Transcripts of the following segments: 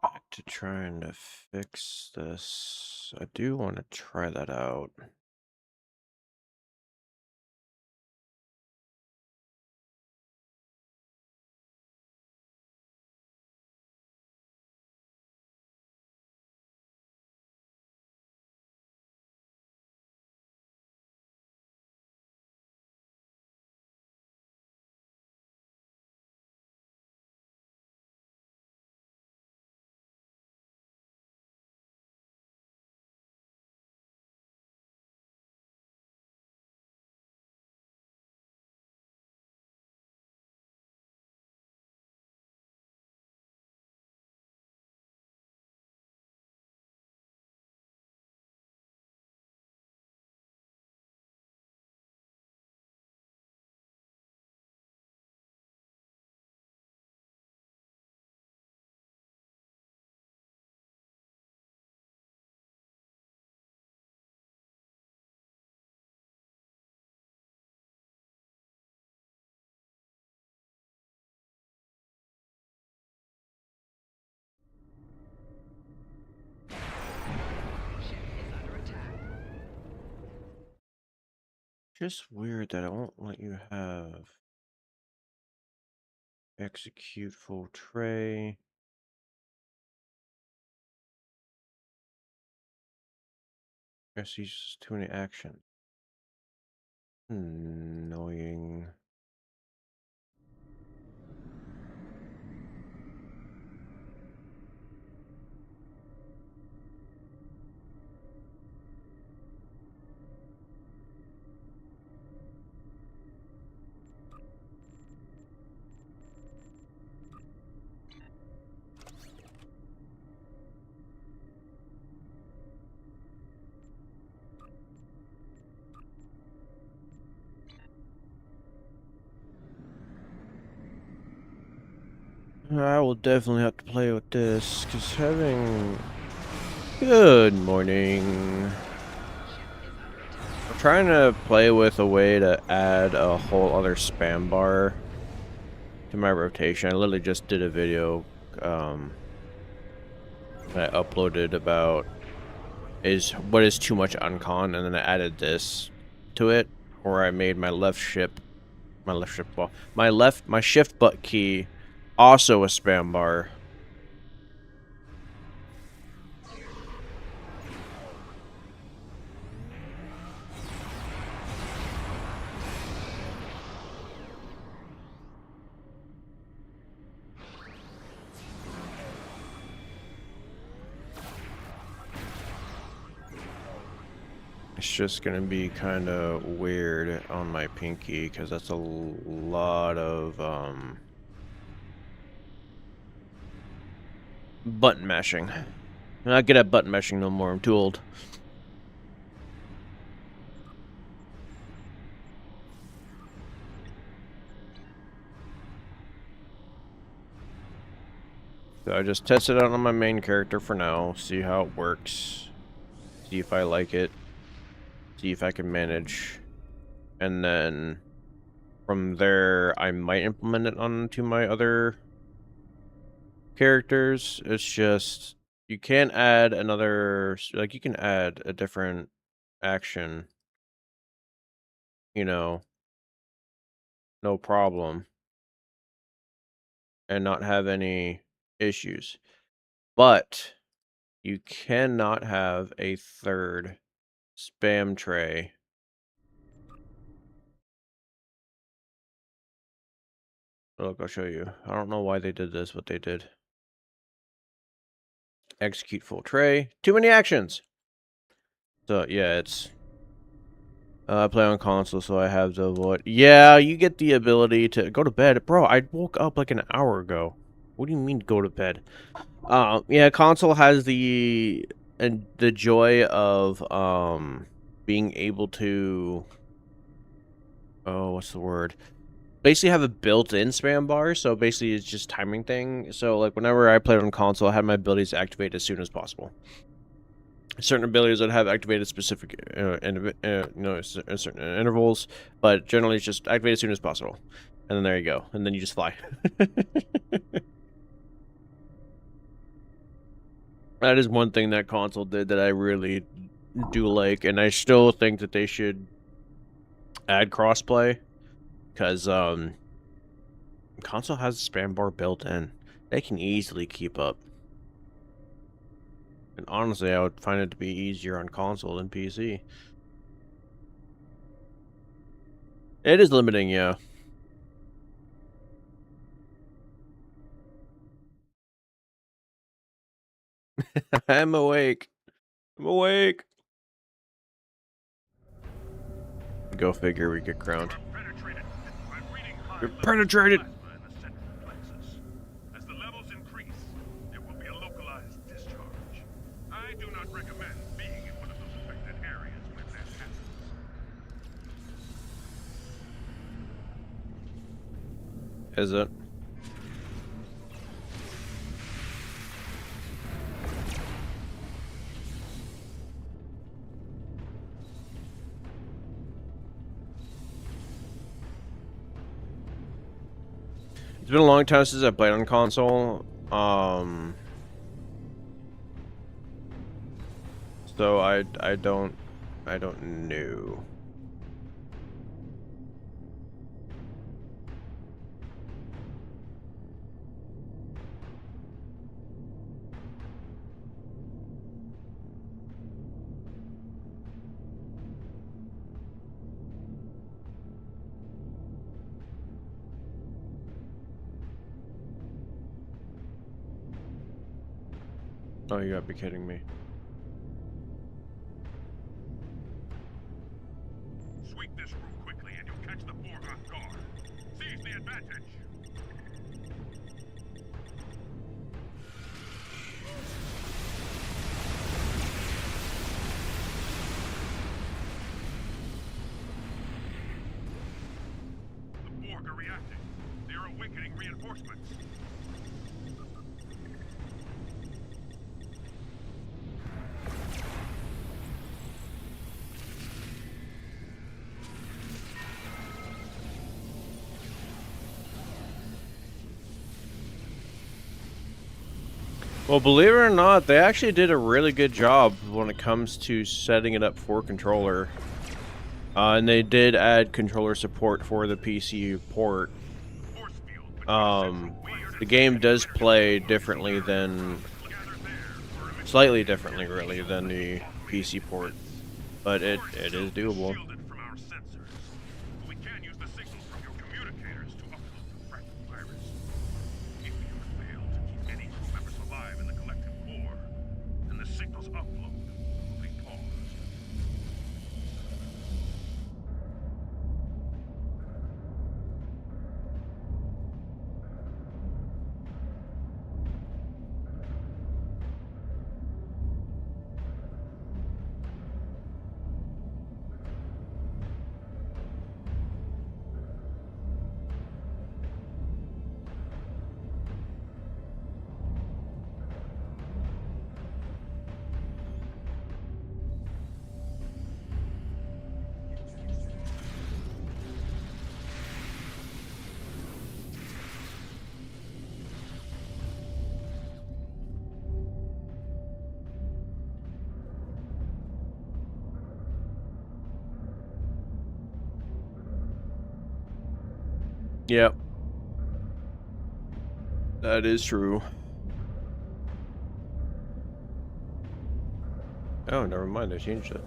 Back to trying to fix this. I do want to try that out. Just weird that it won't let you have execute full tray. Guess he's just too many actions. Annoying. I will definitely have to play with this, because having... Good morning. I'm trying to play with a way to add a whole other spam bar to my rotation. I literally just did a video that I uploaded about what is too much uncon, and then I added this to it, where I made my my shift butt key also a spam bar. It's just gonna be kind of weird on my pinky, because that's a lot of button mashing. I'm not good at button mashing no more. I'm too old. So I just tested it out on my main character for now, see how it works, see if I like it, see if I can manage, and then from there I might implement it onto my other characters. It's just you can't add another, like, you can add a different action, you know, no problem, and not have any issues. But you cannot have a third spam tray. Look, I'll show you. I don't know why they did this, but they did. Execute full tray. Too many actions. So yeah, it's I play on console, so I have the what? Yeah, you get the ability to go to bed, bro. I woke up like an hour ago. What do you mean go to bed? Yeah, console has the joy of being able to, oh, what's the word? Basically have a built-in spam bar, so basically it's just timing thing. So like whenever I played on console, I had my abilities activate as soon as possible. Certain abilities that have activated specific, certain intervals, but generally it's just activate as soon as possible. And then there you go, and then you just fly. That is one thing that console did that I really do like, and I still think that they should add crossplay, because console has a spam bar built in. They can easily keep up. And honestly, I would find it to be easier on console than PC. It is limiting, yeah. I'm awake. I'm awake. Go figure, we get crowned. You're penetrated! As the levels increase, there will be a localized discharge. I do not recommend being in one of those affected areas when that happens. Is it? It's been a long time since I played on console. So I don't know. Oh, you gotta be kidding me. Sweep this room quickly and you'll catch the Borg off guard. Seize the advantage. The Borg are reacting. They are awakening reinforcements. Well, believe it or not, they actually did a really good job when it comes to setting it up for controller. And they did add controller support for the PC port. The game does play differently than, slightly differently really, than the PC port. But it is doable. Yep. That is true. Oh, never mind, they changed it.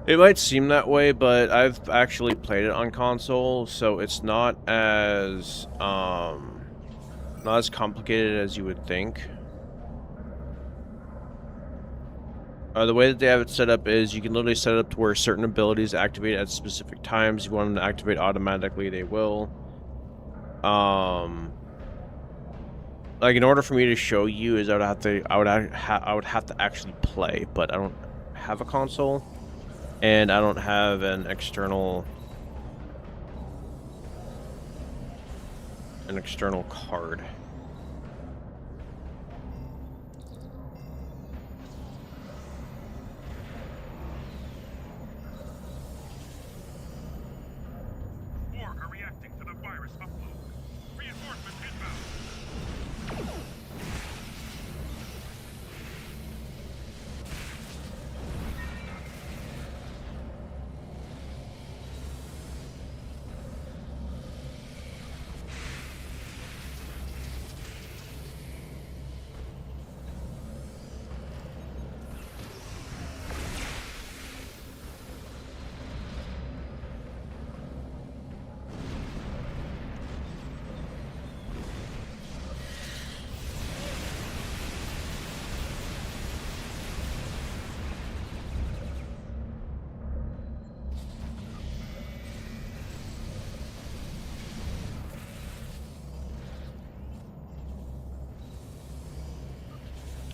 It might seem that way, but I've actually played it on console, so it's not as complicated as you would think. The way that they have it set up is you can literally set it up to where certain abilities activate at specific times. If you want them to activate automatically, they will. Like, in order for me to show you, is I would have to actually play, but I don't have a console. And I don't have an external an external card. Borg are reacting to the virus upload. Reinforcements inbound.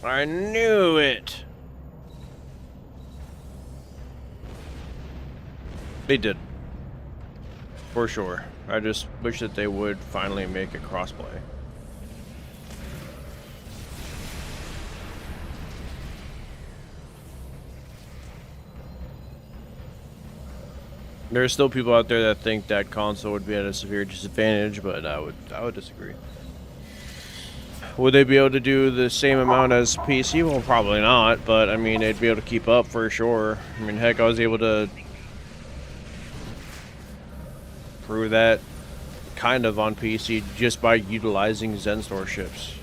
I knew it! They did. For sure. I just wish that they would finally make it crossplay. There's still people out there that think that console would be at a severe disadvantage, but I would disagree. Would they be able to do the same amount as PC? Well, probably not, but I mean, they'd be able to keep up for sure. I mean, heck, I was able to prove that kind of on PC just by utilizing Zenstor ships.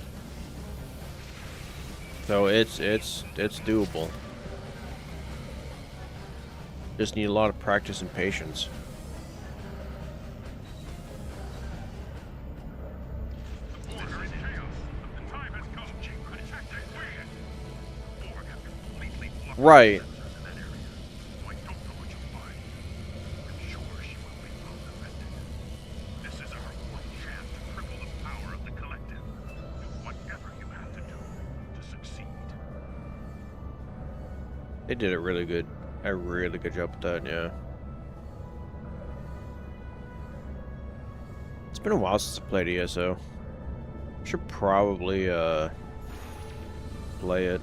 So it's doable. Just need a lot of practice and patience. Borg are in chaos. The time has come. Attack their plan. Borg have completely blocked Right. the sensors in that area. So I don't know what you'll find. I'm sure she will be well defended. This is our one chance to cripple the power of the collective. Do whatever you have to do to succeed. They did it really good. A really good job with that, yeah. It's been a while since I played ESO. Should probably play it.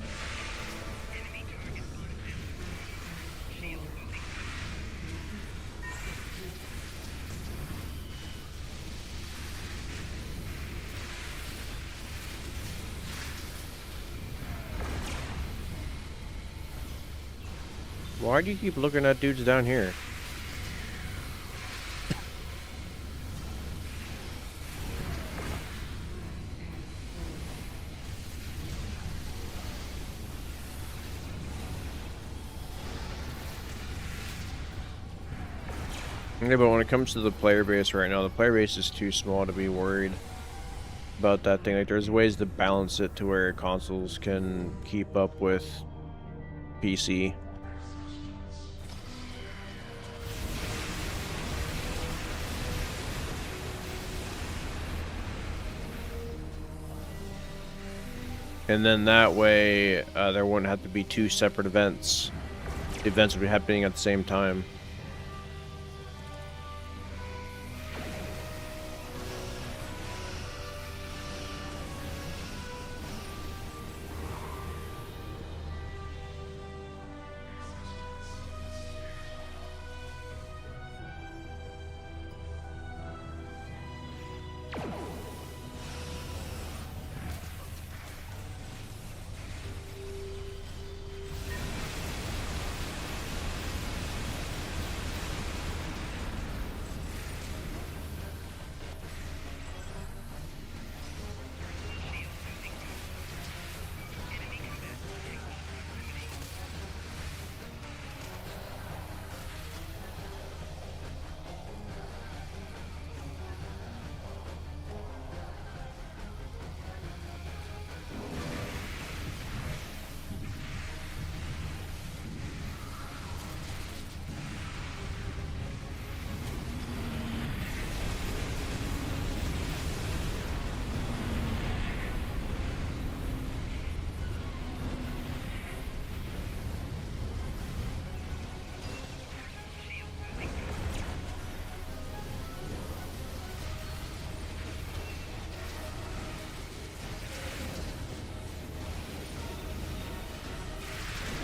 Why do you keep looking at dudes down here? Yeah, but when it comes to the player base right now, the player base is too small to be worried about that thing. Like, there's ways to balance it to where consoles can keep up with PC. And then that way, there wouldn't have to be two separate events. The events would be happening at the same time.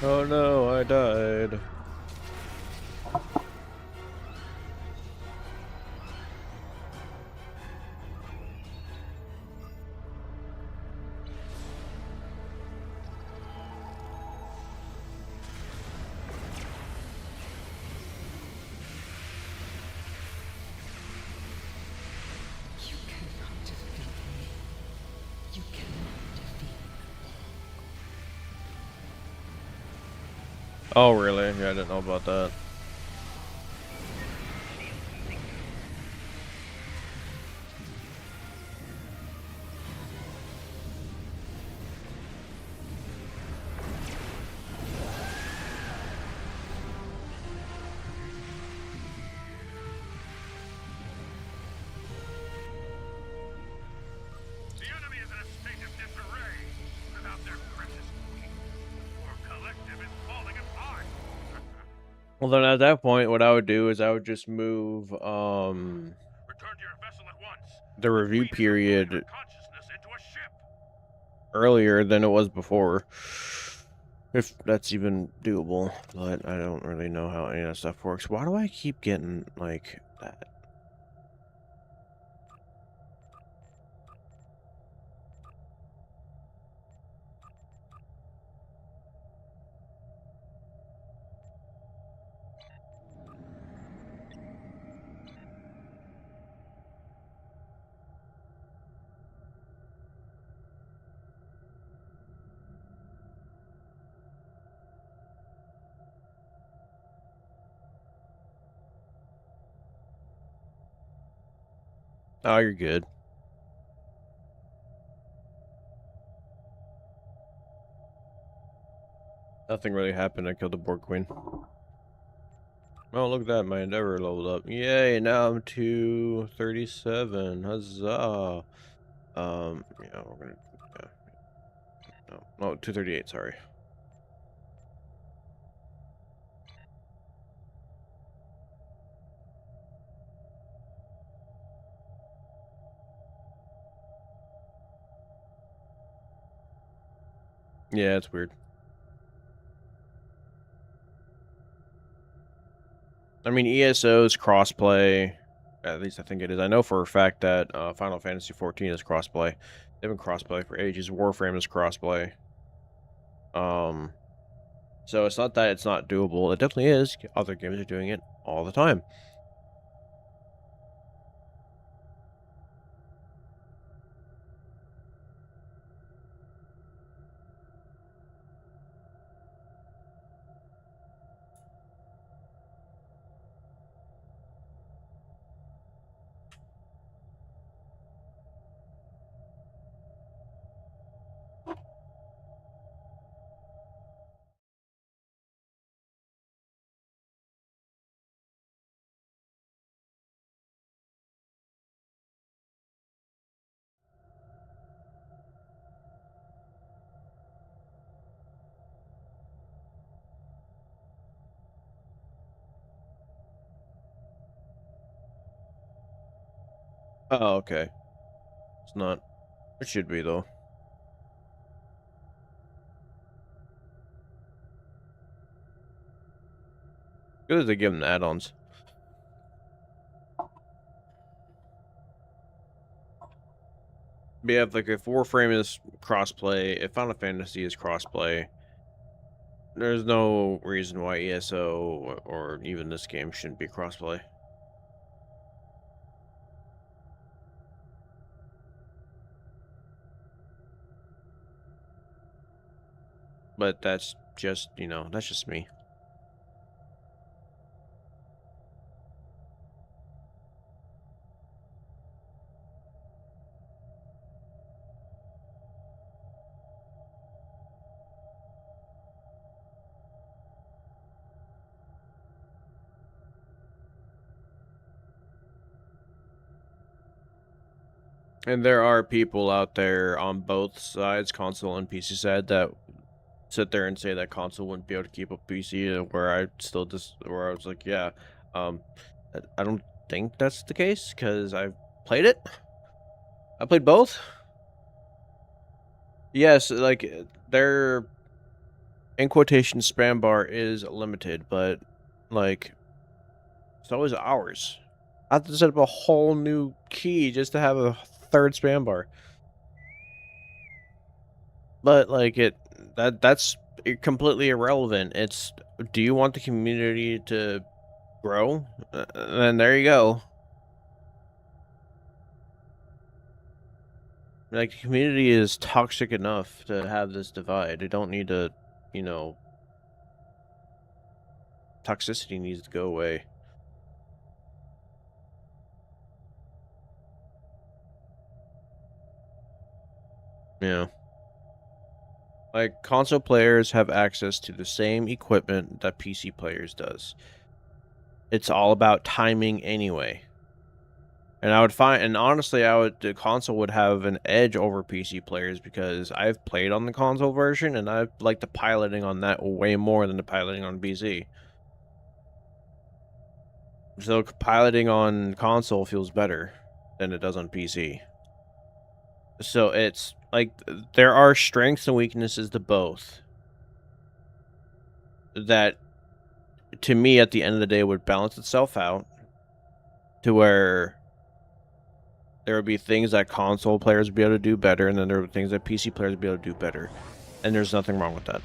Oh no, I died. You cannot defeat me. You cannot defeat Oh really? Yeah, I didn't know about that. The enemy is in a state of disarray. Without their precious queen, our collective is falling apart. Well, then at that point, what I would do is I would just move Return to your vessel at once. the review Queen is removing her period consciousness into a ship. earlier than it was before. If that's even doable, but I don't really know how any of that stuff works. Why do I keep getting like that? Oh, you're good. Nothing really happened. I killed the Borg Queen. Oh, look at that. My Endeavor leveled up. Yay, now I'm 237. Huzzah. Yeah, we're gonna, yeah. No, 238, sorry. Yeah, it's weird. I mean, ESO's crossplay. At least I think it is. I know for a fact that Final Fantasy XIV is crossplay. They've been crossplay for ages. Warframe is crossplay. So it's not that it's not doable. It definitely is. Other games are doing it all the time. Oh, okay. It's not. It should be, though. Good that they give them the add-ons. But yeah, like if Warframe is crossplay, if Final Fantasy is crossplay, there's no reason why ESO or even this game shouldn't be crossplay. But that's just, that's just me. And there are people out there on both sides, console and PC side, that sit there and say that console wouldn't be able to keep up PC, where I still where I was like, yeah, I don't think that's the case because I've played it. I played both. Yes, like they're in quotation, spam bar is limited, but like so is ours. I have to set up a whole new key just to have a third spam bar. But like that's completely irrelevant. It's, do you want the community to grow? Then there you go. Like, the community is toxic enough to have this divide. They don't need to, you know, toxicity needs to go away. Yeah. Like, console players have access to the same equipment that PC players does. It's all about timing anyway. And I would find, and honestly, the console would have an edge over PC players because I've played on the console version and I like the piloting on that way more than the piloting on PC. So piloting on console feels better than it does on PC. So it's like there are strengths and weaknesses to both that, to me, at the end of the day, would balance itself out to where there would be things that console players would be able to do better, and then there would be things that PC players would be able to do better. And there's nothing wrong with that.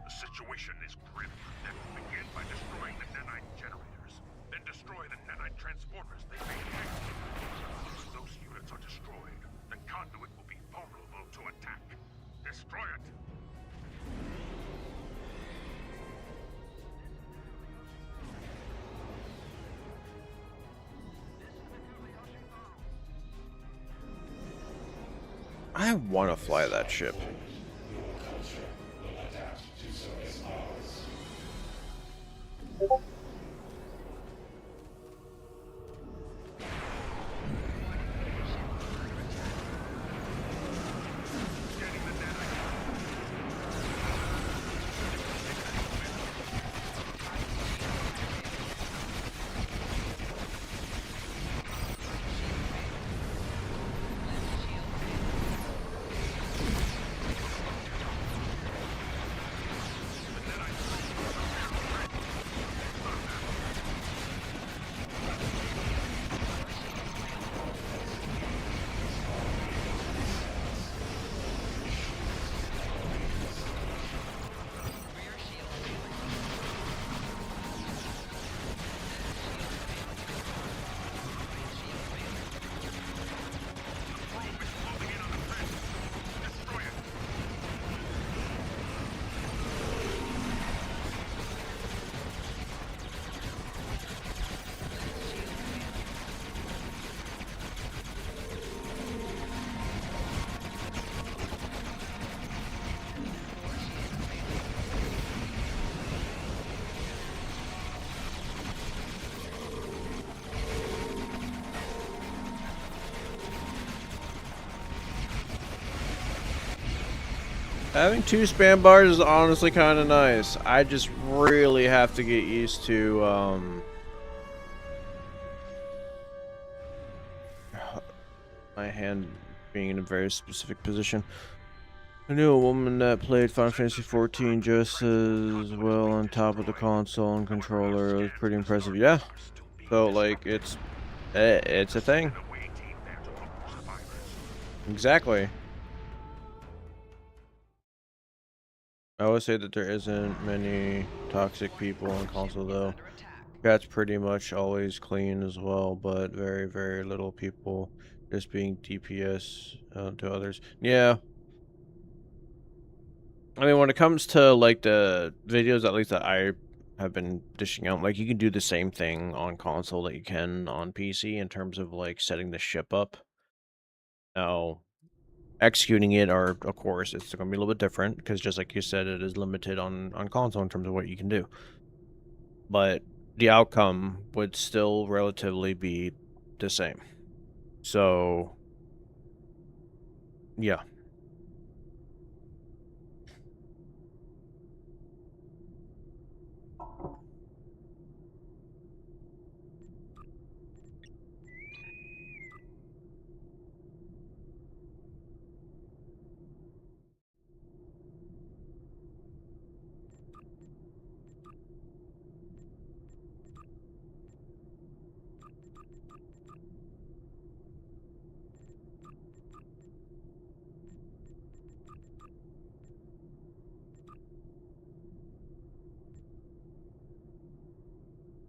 The situation is grim. Begin by destroying the nanite generators. Then destroy the nanite transformers they maintain. Once those units are destroyed, the conduit will be vulnerable to attack. Destroy it! I want to fly that ship. Having 2 spam bars is honestly kind of nice. I just really have to get used to, my hand being in a very specific position. I knew a woman that played Final Fantasy XIV just as well on top of the console and controller. It was pretty impressive. Yeah. So, like, it's a thing. Exactly. I always say that there isn't many toxic people on console, though. Chat's pretty much always clean as well, but very, very little people just being DPS to others. Yeah. I mean, when it comes to, like, the videos, at least that I have been dishing out, like, you can do the same thing on console that you can on PC in terms of, like, setting the ship up. Now, executing it are, of course, it's going to be a little bit different, because just like you said, it is limited on console in terms of what you can do. But the outcome would still relatively be the same. So, yeah.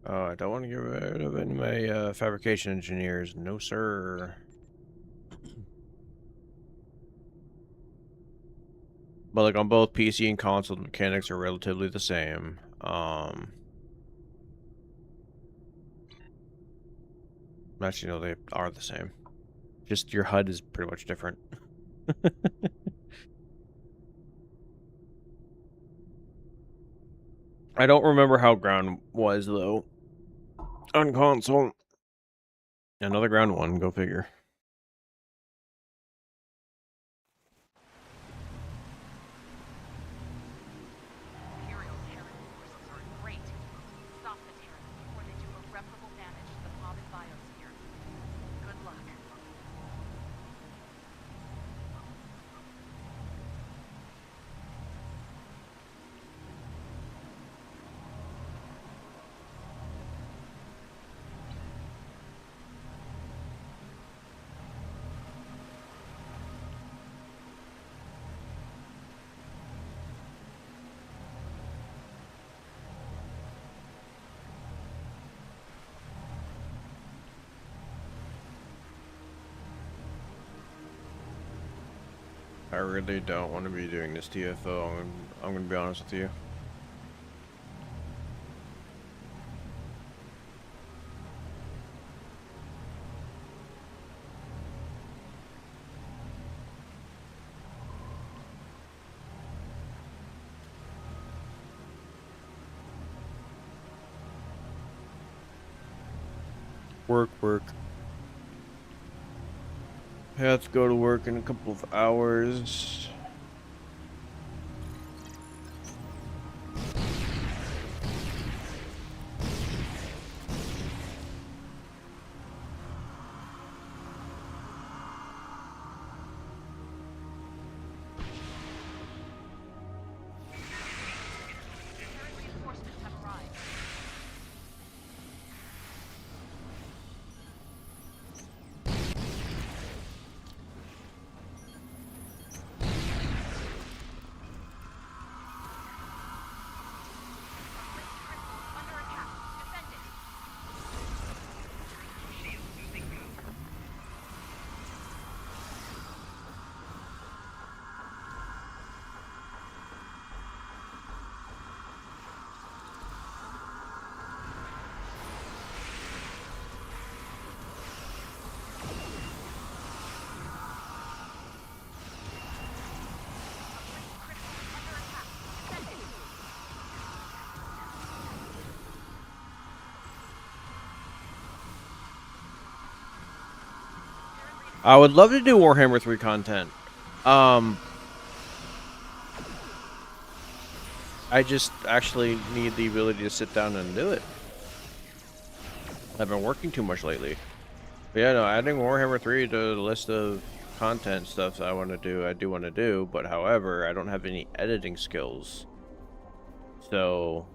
Oh, I don't want to get rid of any of my fabrication engineers. No, sir. But like on both PC and console, the mechanics are relatively the same. Actually, no, they are the same. Just your HUD is pretty much different. I don't remember how ground was though on console. Another ground one, go figure. Imperial Terran forces are in great need. Stop the Terrans before they do irreparable damage to the Bobbin biosphere. Good luck. I really don't want to be doing this TFO. I'm gonna be honest with you. Work. I have to go to work in a couple of hours. Terran reinforcements have arrived. Placed crystal is under attack. Defend it. Placed crystal is under attack. Defend it. Terran I would love to do Warhammer 3 content. I just actually need the ability to sit down and do it. I've been working too much lately. But yeah, no, adding Warhammer 3 to the list of content stuff I want to do, I do want to do, but however, I don't have any editing skills. So...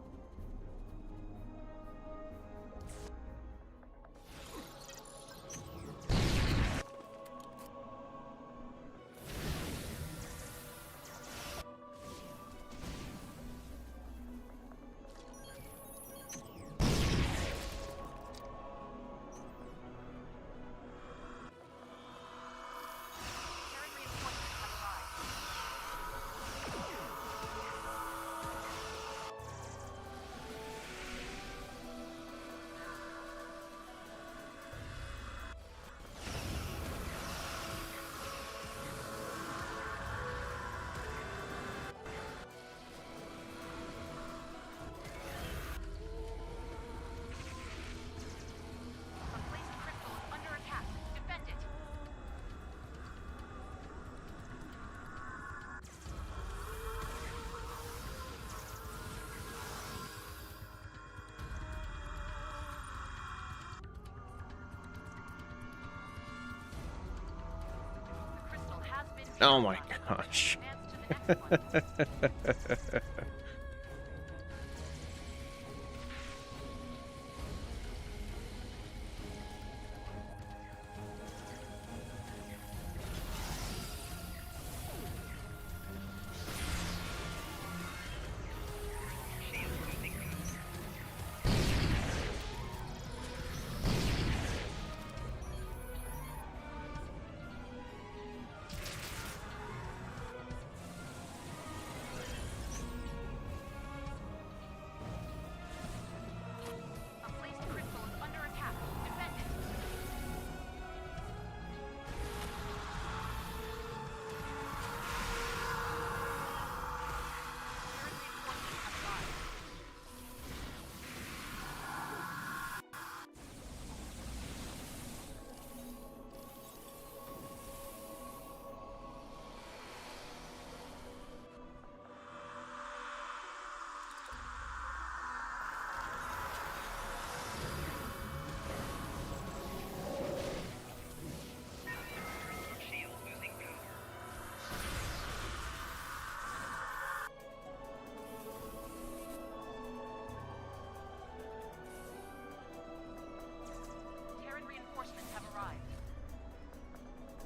Terran reinforcements have arrived. A placed crystal is under attack. Defend it. The crystal has been Oh my purified. gosh. Advance to the next one.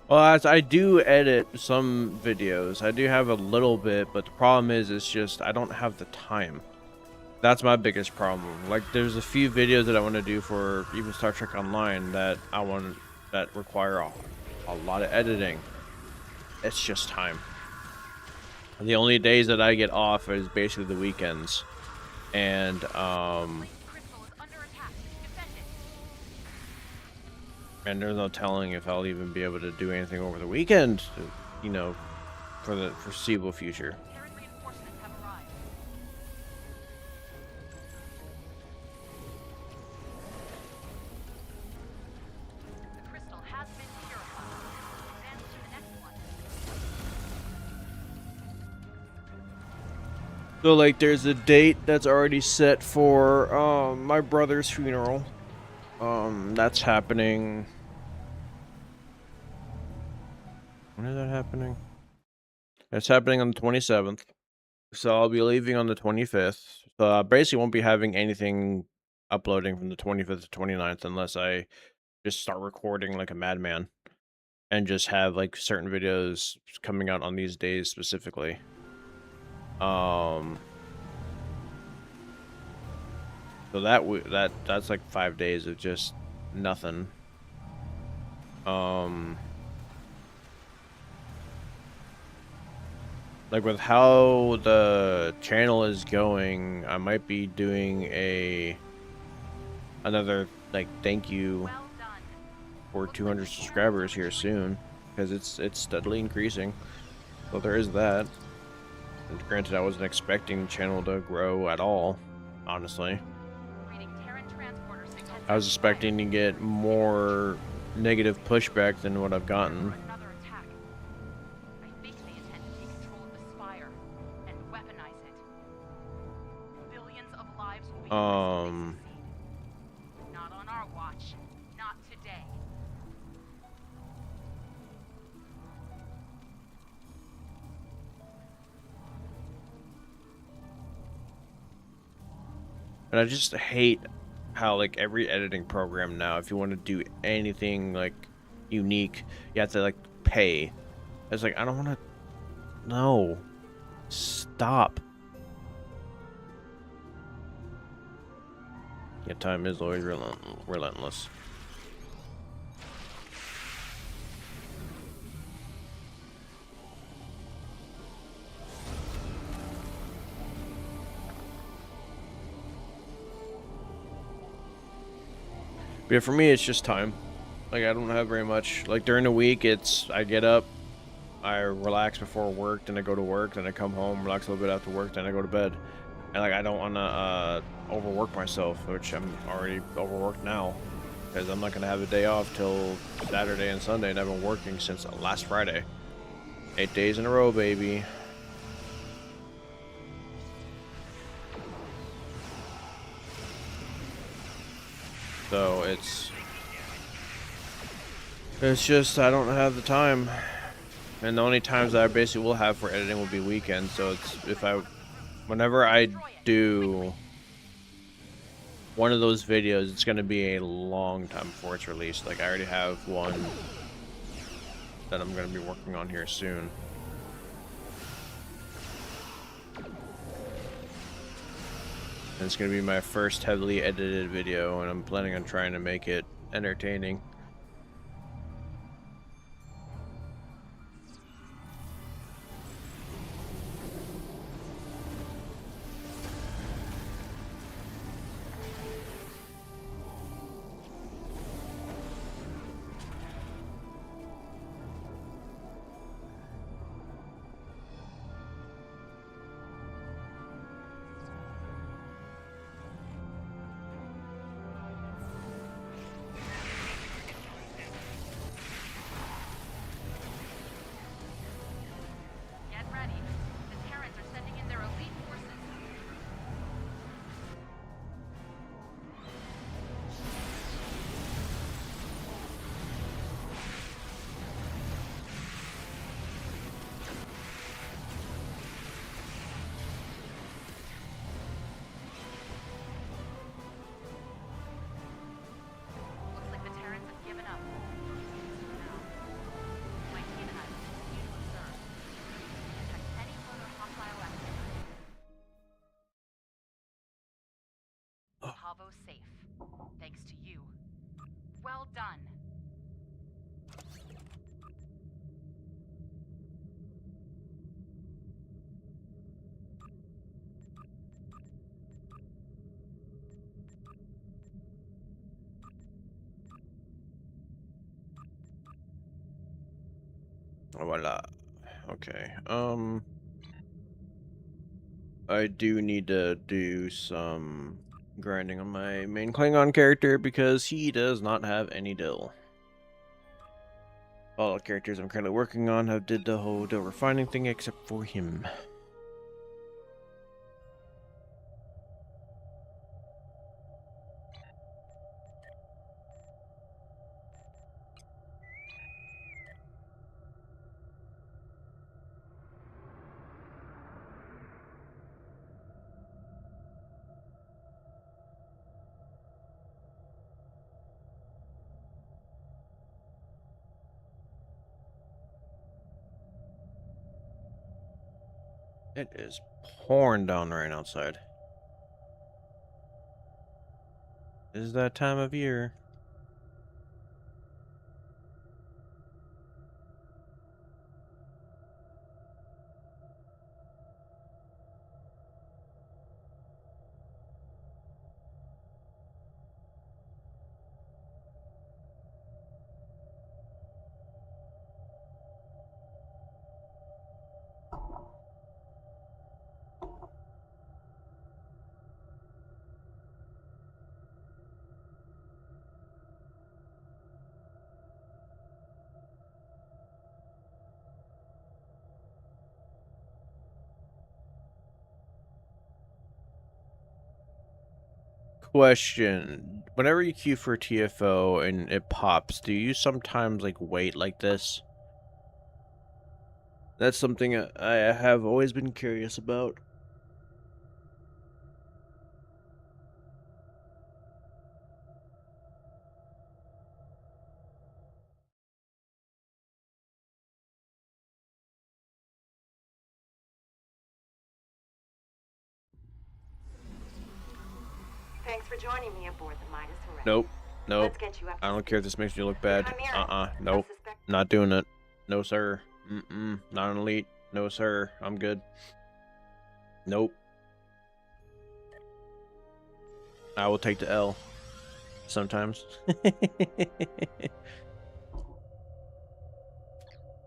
Well, as I do edit some videos. I do have a little bit, but the problem is, it's just I don't have the time. That's my biggest problem. Like, there's a few videos that I want to do for even Star Trek Online that that require a lot of editing. It's just time. The only days that I get off is basically the weekends, and Crystal is under attack. Defend it. and there's no telling if I'll even be able to do anything over the weekend, you know, for the foreseeable future. Terran reinforcements have arrived. The crystal has been purified. Advance to the next one. So, like, there's a date that's already set for my brother's funeral. That's happening. When is that happening? It's happening on the 27th. So I'll be leaving on the 25th. So I basically won't be having anything uploading from the 25th to 29th unless I just start recording like a madman and just have like certain videos coming out on these days specifically. So that's like 5 days of just nothing. Like, with how the channel is going, I might be doing another like thank you Well done. for 200 subscribers here soon, because it's steadily increasing. So there is that. And granted, I wasn't expecting the channel to grow at all, honestly. Reading Terran transporter signals. I was expecting to get more negative pushback than what I've gotten. For another attack. I think they intend to take control of the Spire and weaponize it. Billions of lives will be at risk if they succeed. Not on our watch. Not today. And I just hate how, like, every editing program now, if you want to do anything like unique, you have to like pay. It's like, I don't want to. No, stop. Yeah, time is always relentless. But yeah, for me, it's just time. Like, I don't have very much. Like, during the week, I get up, I relax before work, then I go to work, then I come home, relax a little bit after work, then I go to bed. And, like, I don't want to overwork myself, which I'm already overworked now. Because I'm not going to have a day off till Saturday and Sunday, and I've been working since last Friday. 8 days in a row, baby. So it's just I don't have the time, and the only times that I basically will have for editing will be weekends. So it's whenever I do one of those videos, it's gonna be a long time before it's released. Like, I already have one that I'm gonna be working on here soon. And it's gonna be my first heavily edited video, and I'm planning on trying to make it entertaining. Salvo safe. Thanks to you. Well done. Voila. Okay. I do need to do some grinding on my main Klingon character because he does not have any dill. All the characters I'm currently working on have did the whole dill refining thing except for him. It is pouring down the rain outside. It is that time of year. Question. Whenever you queue for TFO and it pops, do you sometimes like wait like this? That's something I have always been curious about. Thanks for joining me aboard the Midas Rex. Nope. Nope. Let's get you up to I don't speed. care if this makes you look bad. Chimera. Nope. I suspect- Not doing it. No, sir. Not an elite. No, sir. I'm good. Nope. I will take the L. Sometimes.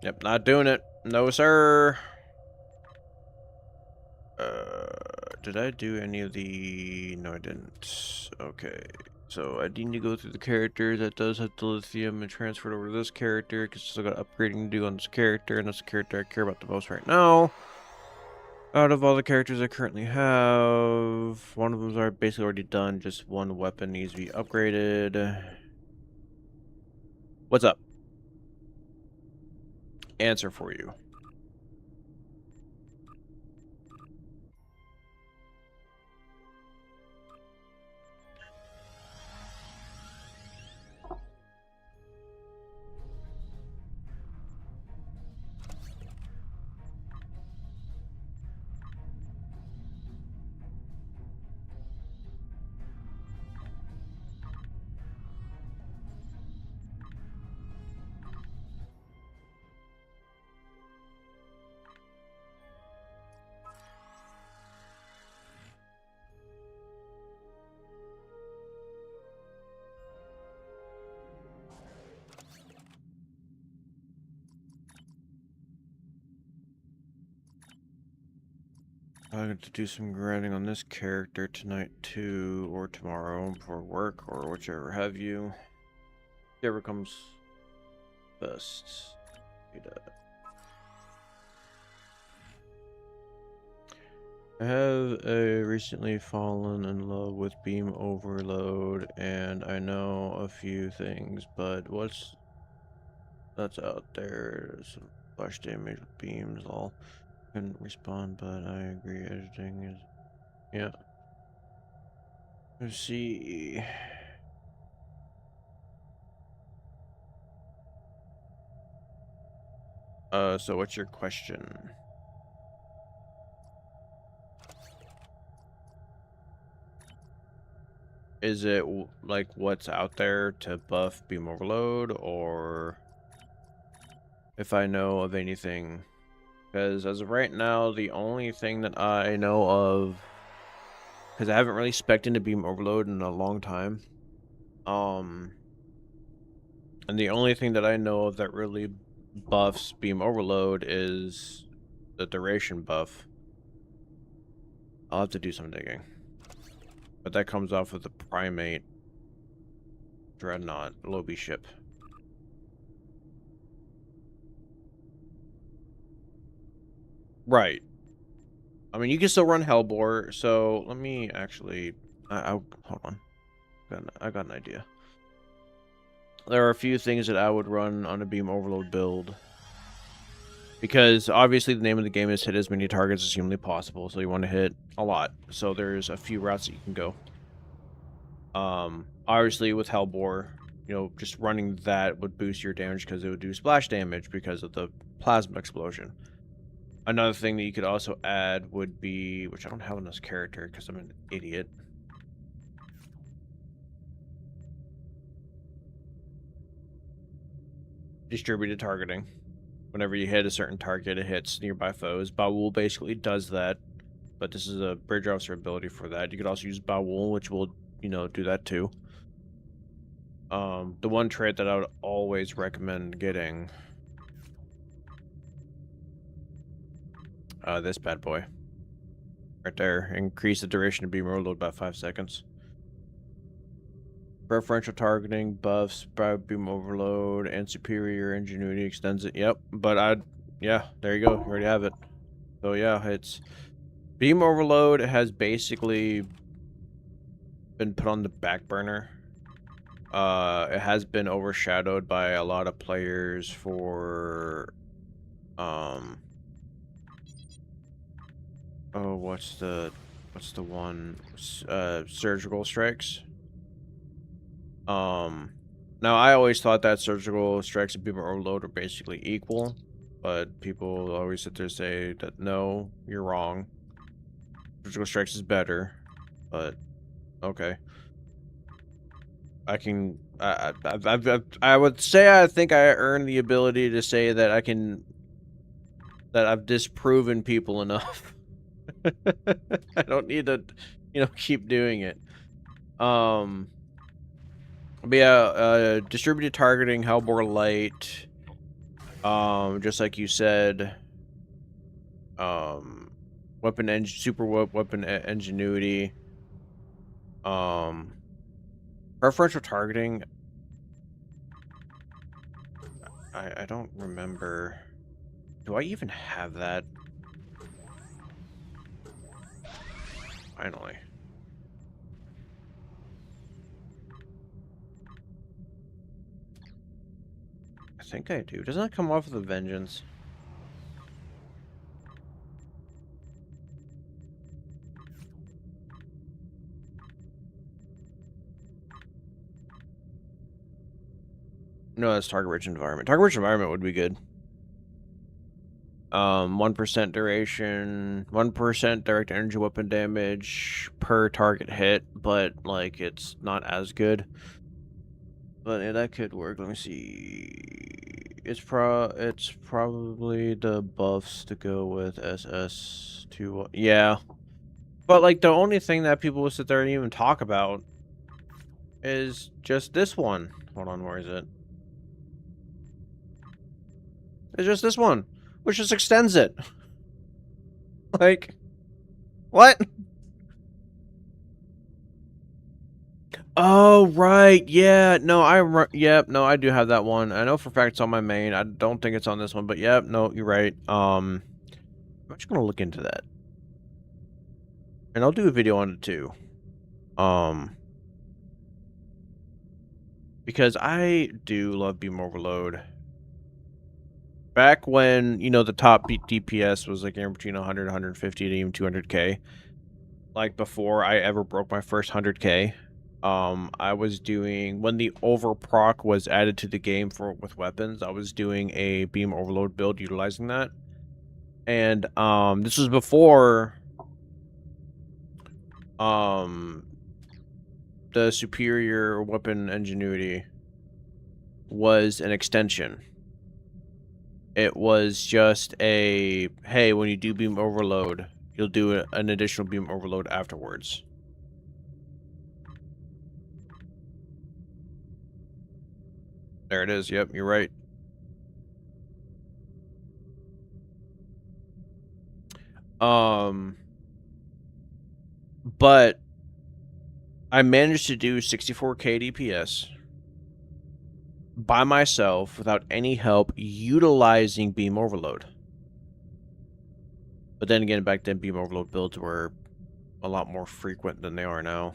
Yep, not doing it. No, sir. Did I do any of the... No, I didn't. Okay. So I need to go through the character that does have the lithium and transfer it over to this character because I still got upgrading to do on this character, and that's the character I care about the most right now. Out of all the characters I currently have, one of them are basically already done. Just one weapon needs to be upgraded. What's up? Answer for you. I'm going to do some grinding on this character tonight too, or tomorrow before work, or whichever have you. Whichever comes first. I have recently fallen in love with beam overload, and I know a few things, but that's out there? Some flash damage with beams, all. Couldn't respond, but I agree. Editing is, yeah. Let's see. So what's your question? Is it like what's out there to buff beam overload, or if I know of anything? Because as of right now, the only thing that I know of, because I haven't really spec'd into beam overload in a long time, and the only thing that I know of that really buffs beam overload is the duration buff. I'll have to do some digging. But that comes off of the Primate Dreadnought Lobby ship. Right. I mean, you can still run Hellbore, so let me actually... hold on. I got an idea. There are a few things that I would run on a beam overload build. Because obviously the name of the game is hit as many targets as humanly possible, so you want to hit a lot. So there's a few routes that you can go. Obviously with Hellbore, you know, just running that would boost your damage because it would do splash damage because of the plasma explosion. Another thing that you could also add would be, which I don't have on this character because I'm an idiot. Distributed targeting. Whenever you hit a certain target, it hits nearby foes. Baul basically does that, but this is a bridge officer ability for that. You could also use Baul, which will, you know, do that too. The one trait that I would always recommend getting, this bad boy, right there. Increase the duration of beam overload by 5 seconds. Preferential targeting buffs by beam overload and superior ingenuity extends it. Yep, but yeah, there you go. You already have it. So yeah, it's beam overload has basically been put on the back burner. It has been overshadowed by a lot of players for oh, what's the one, surgical strikes. Now I always thought that surgical strikes and beam overload are basically equal, but people always sit there and say that no, you're wrong. Surgical strikes is better, but okay. I would say I think I earned the ability to say that I've disproven people enough. I don't need to, you know, keep doing it. But yeah, distributed targeting, Hellbore Light, just like you said, super weapon ingenuity, preferential targeting. I don't remember. Do I even have that? Finally. I think I do. Doesn't that come off of the Vengeance? No, that's target-rich environment. Target-rich environment would be good. 1% duration, 1% direct energy weapon damage per target hit, but like it's not as good. But yeah, that could work. Let me see. It's probably the buffs to go with SS2. Yeah. But like the only thing that people will sit there and even talk about is just this one. Hold on, where is it? It's just this one, which just extends it. Like, what? Oh, right. Yeah. No, yep. No, I do have that one. I know for a fact it's on my main. I don't think it's on this one, but yep. No, you're right. I'm just gonna look into that, and I'll do a video on it too. Because I do love beam overload. Back when, you know, the top DPS was like in between 100, 150 to even 200k. Like before I ever broke my first 100k. I was doing, when the overproc was added to the game with weapons, I was doing a beam overload build utilizing that. And this was before the superior weapon ingenuity was an extension. It was just a, hey, when you do beam overload, you'll do an additional beam overload afterwards. There it is. Yep, you're right. But I managed to do 64k DPS by myself without any help, utilizing beam overload. But then again, back then beam overload builds were a lot more frequent than they are now.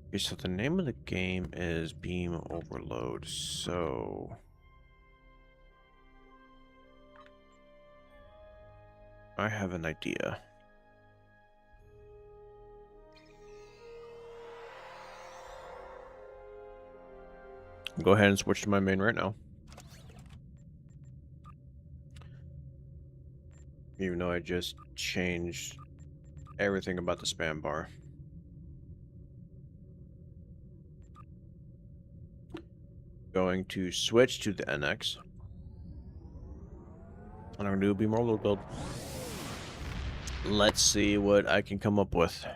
Okay, so the name of the game is Beam Overload, so... I have an idea. Go ahead and switch to my main right now. Even though I just changed everything about the spam bar. Going to switch to the NX. And I'm going to do a Beam Overload build. Let's see what I can come up with.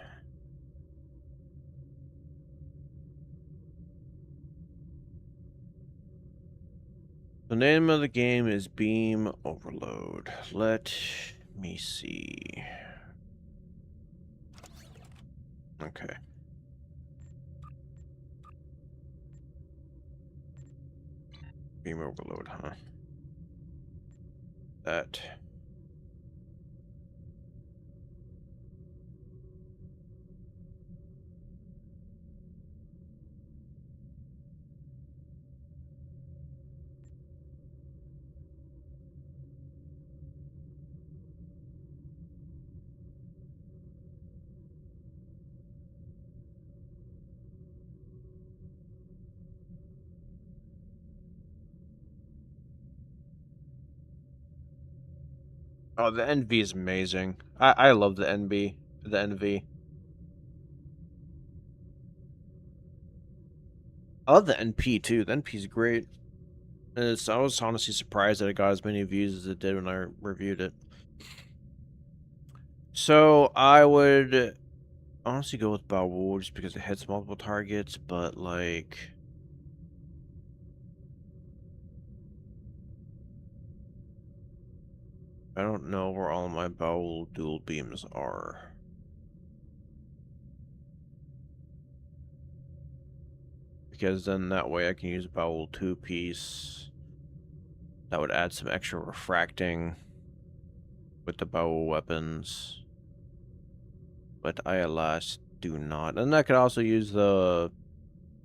The name of the game is Beam Overload. Let me see. Okay. Beam Overload, huh? That. Oh, the NV is amazing. I love the NV. The NV. I love the NP too. The NP is great. I was honestly surprised that it got as many views as it did when I reviewed it. So I would honestly go with Baowu just because it hits multiple targets, but like... I don't know where all my Baowu dual beams are. Because then that way I can use Baowu 2-piece. That would add some extra refracting with the Baowu weapons. But I, alas, do not. And I could also use the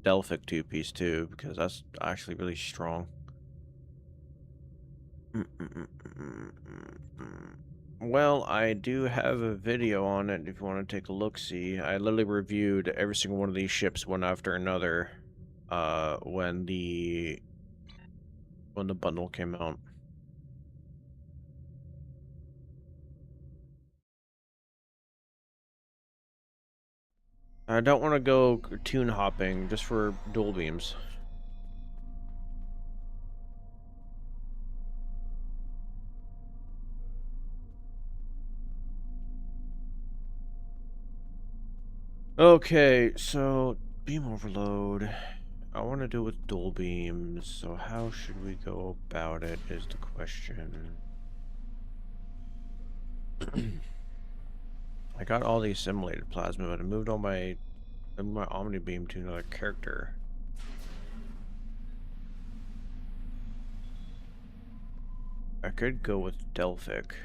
Delphic 2-piece too, because that's actually really strong. Well, I do have a video on it if you want to take a look-see. I literally reviewed every single one of these ships one after another when the bundle came out. I don't want to go tune hopping just for dual beams. Okay, so beam overload. I want to do it with dual beams, so how should we go about it is the question. I got all the assimilated plasma, but I moved all my Omni Beam to another character. I could go with Delphic.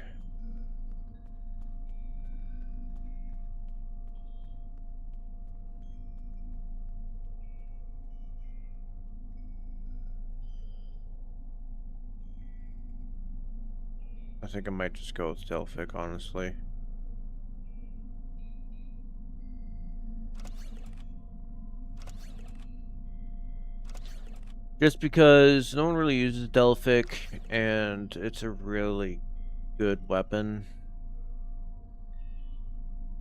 I think I might just go with Delphic, honestly. Just because no one really uses Delphic, and it's a really good weapon.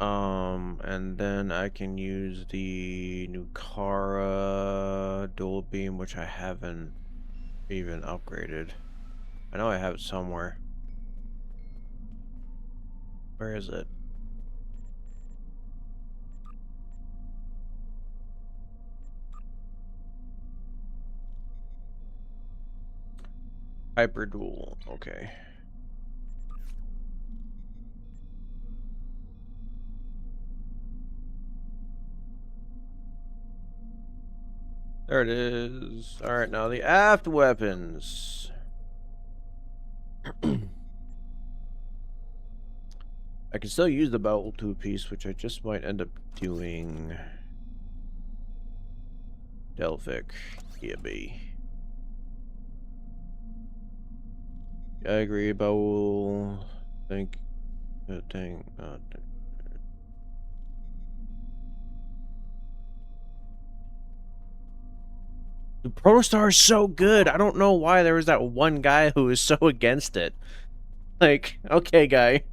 And then I can use the Nukara dual beam, which I haven't even upgraded. I know I have it somewhere. Where is it? Hyper dual. Okay. There it is. Alright, now the aft weapons. I can still use the Battle two-piece, which I just might end up doing. Delphic. Yeah, B. I agree, Baul. Think. Dang. The Protostar is so good. I don't know why there was that one guy who was so against it. Like, okay, guy.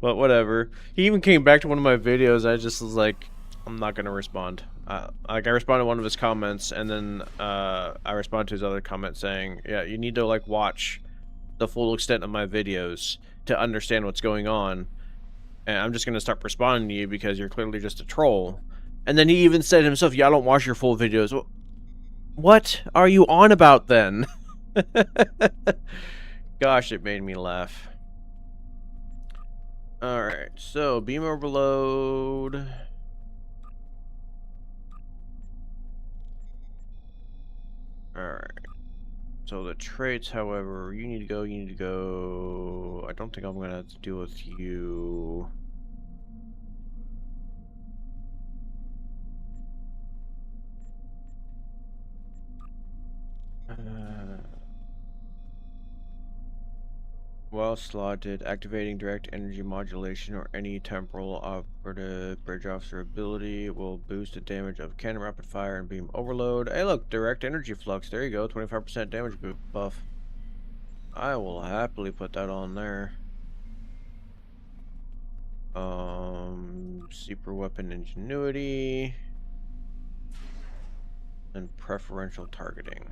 But whatever. He even came back to one of my videos. I just was like, I'm not gonna respond. Like, I responded to one of his comments, and then I responded to his other comment saying, yeah, you need to, like, watch the full extent of my videos to understand what's going on. And I'm just gonna start responding to you because you're clearly just a troll. And then he even said himself, yeah, I don't watch your full videos. Well, what are you on about then? Gosh, it made me laugh. Alright, so beam overload. Alright. So the traits, however, you need to go. I don't think I'm gonna have to deal with you. While slotted, activating direct energy modulation or any temporal operative bridge officer ability will boost the damage of cannon rapid fire and beam overload. Hey look, direct energy flux. There you go, 25% damage buff. I will happily put that on there. Super weapon ingenuity and preferential targeting.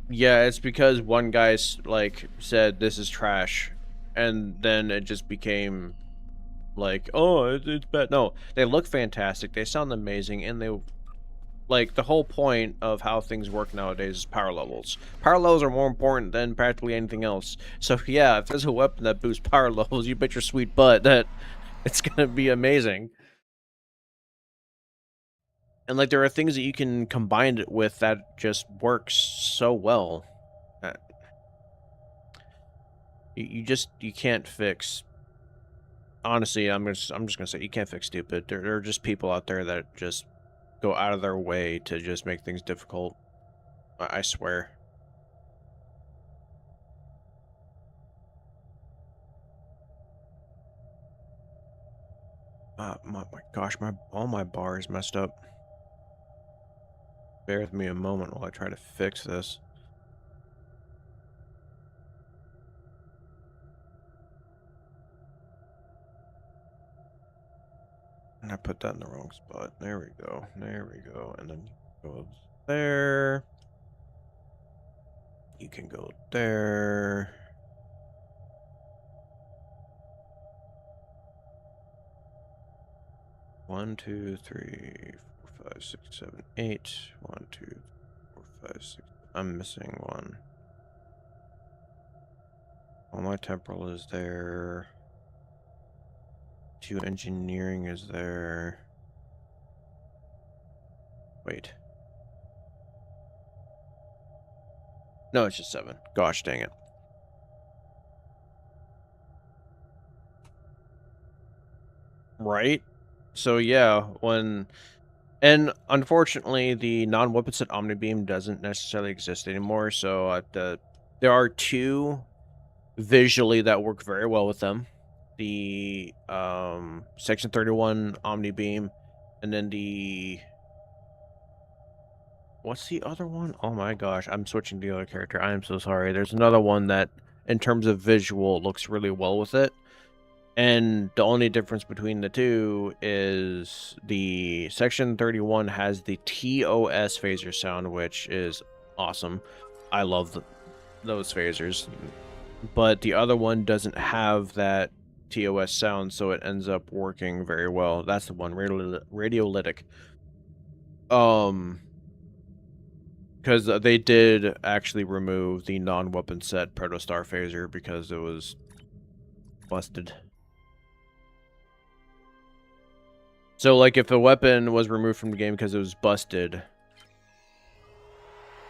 Yeah, it's because one guy's like said this is trash, and then it just became like, oh, it's bad. No, they look fantastic, they sound amazing, and they like the whole point of how things work nowadays is power levels. Power levels are more important than practically anything else. So yeah, if there's a weapon that boosts power levels, you bet your sweet butt that it's gonna be amazing. And like there are things that you can combine it with that just works so well. You can't fix. Honestly, I'm just gonna say you can't fix stupid. There are just people out there that just go out of their way to just make things difficult. I swear. My gosh, all my bars messed up. Bear with me a moment while I try to fix this. And I put that in the wrong spot. There we go. There we go. And then go there. You can go there. One, 2, 3, 4, 5, 6, 7, 8. 1, 2, 4, 5, 6. I'm missing one. All my temporal is there. 2 engineering is there. Wait. No, it's just 7. Gosh dang it. Right? So yeah, and unfortunately the non-weapon set Omnibeam doesn't necessarily exist anymore, so there are 2 visually that work very well with them. The Section 31 Omnibeam, and then the what's the other one? Oh my gosh, I'm switching to the other character. I am so sorry. There's another one that, in terms of visual, looks really well with it. And the only difference between the two is the Section 31 has the TOS phaser sound, which is awesome. I love those phasers. But the other one doesn't have that TOS sound, so it ends up working very well. That's the one, radiolytic. Because they did actually remove the non-weapon set Protostar phaser because it was busted. So, like, if a weapon was removed from the game because it was busted,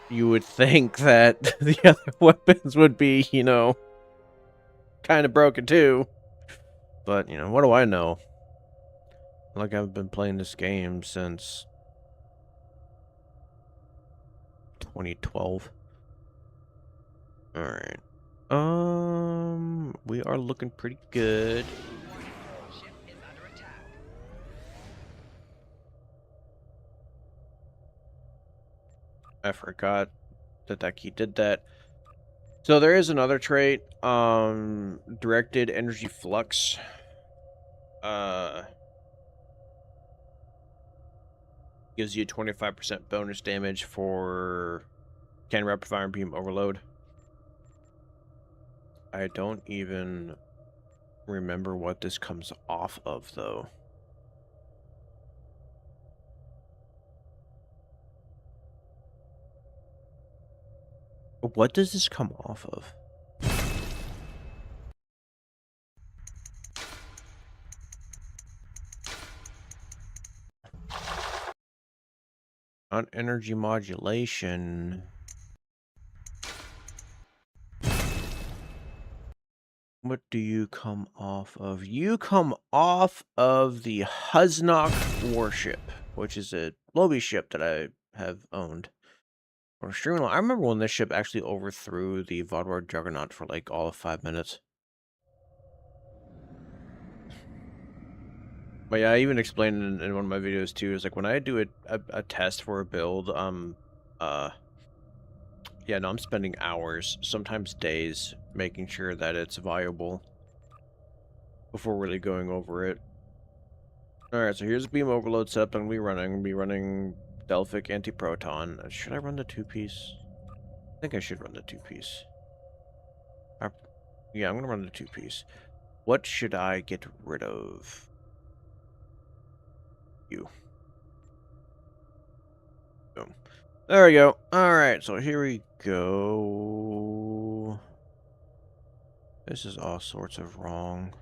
you would think that the other weapons would be, you know, kind of broken too. But, you know, what do I know? Like, I've been playing this game since 2012. Alright. We are looking pretty good. Ship is under attack. I forgot that that key did that. So there is another trait, directed energy flux. Gives you 25% bonus damage for can rapid fire and beam overload. I don't even remember what this comes off of, though. What does this come off of? On energy modulation. What do you come off of? You come off of the Huznok warship, which is a Lobby ship that I have owned. Or Streamline. I remember when this ship actually overthrew the Vodwar Juggernaut for like all of 5 minutes. But yeah, I even explained in one of my videos too, is like when I do a test for a build, yeah, no, I'm spending hours, sometimes days, making sure that it's viable before really going over it. Alright, so here's the beam overload setup I'm going to be running Delphic Anti-Proton. Should I run the 2-piece? I think I should run the 2-piece. Yeah, I'm going to run the 2-piece. What should I get rid of? You. Boom. There we go. Alright, so here we go. This is all sorts of wrong.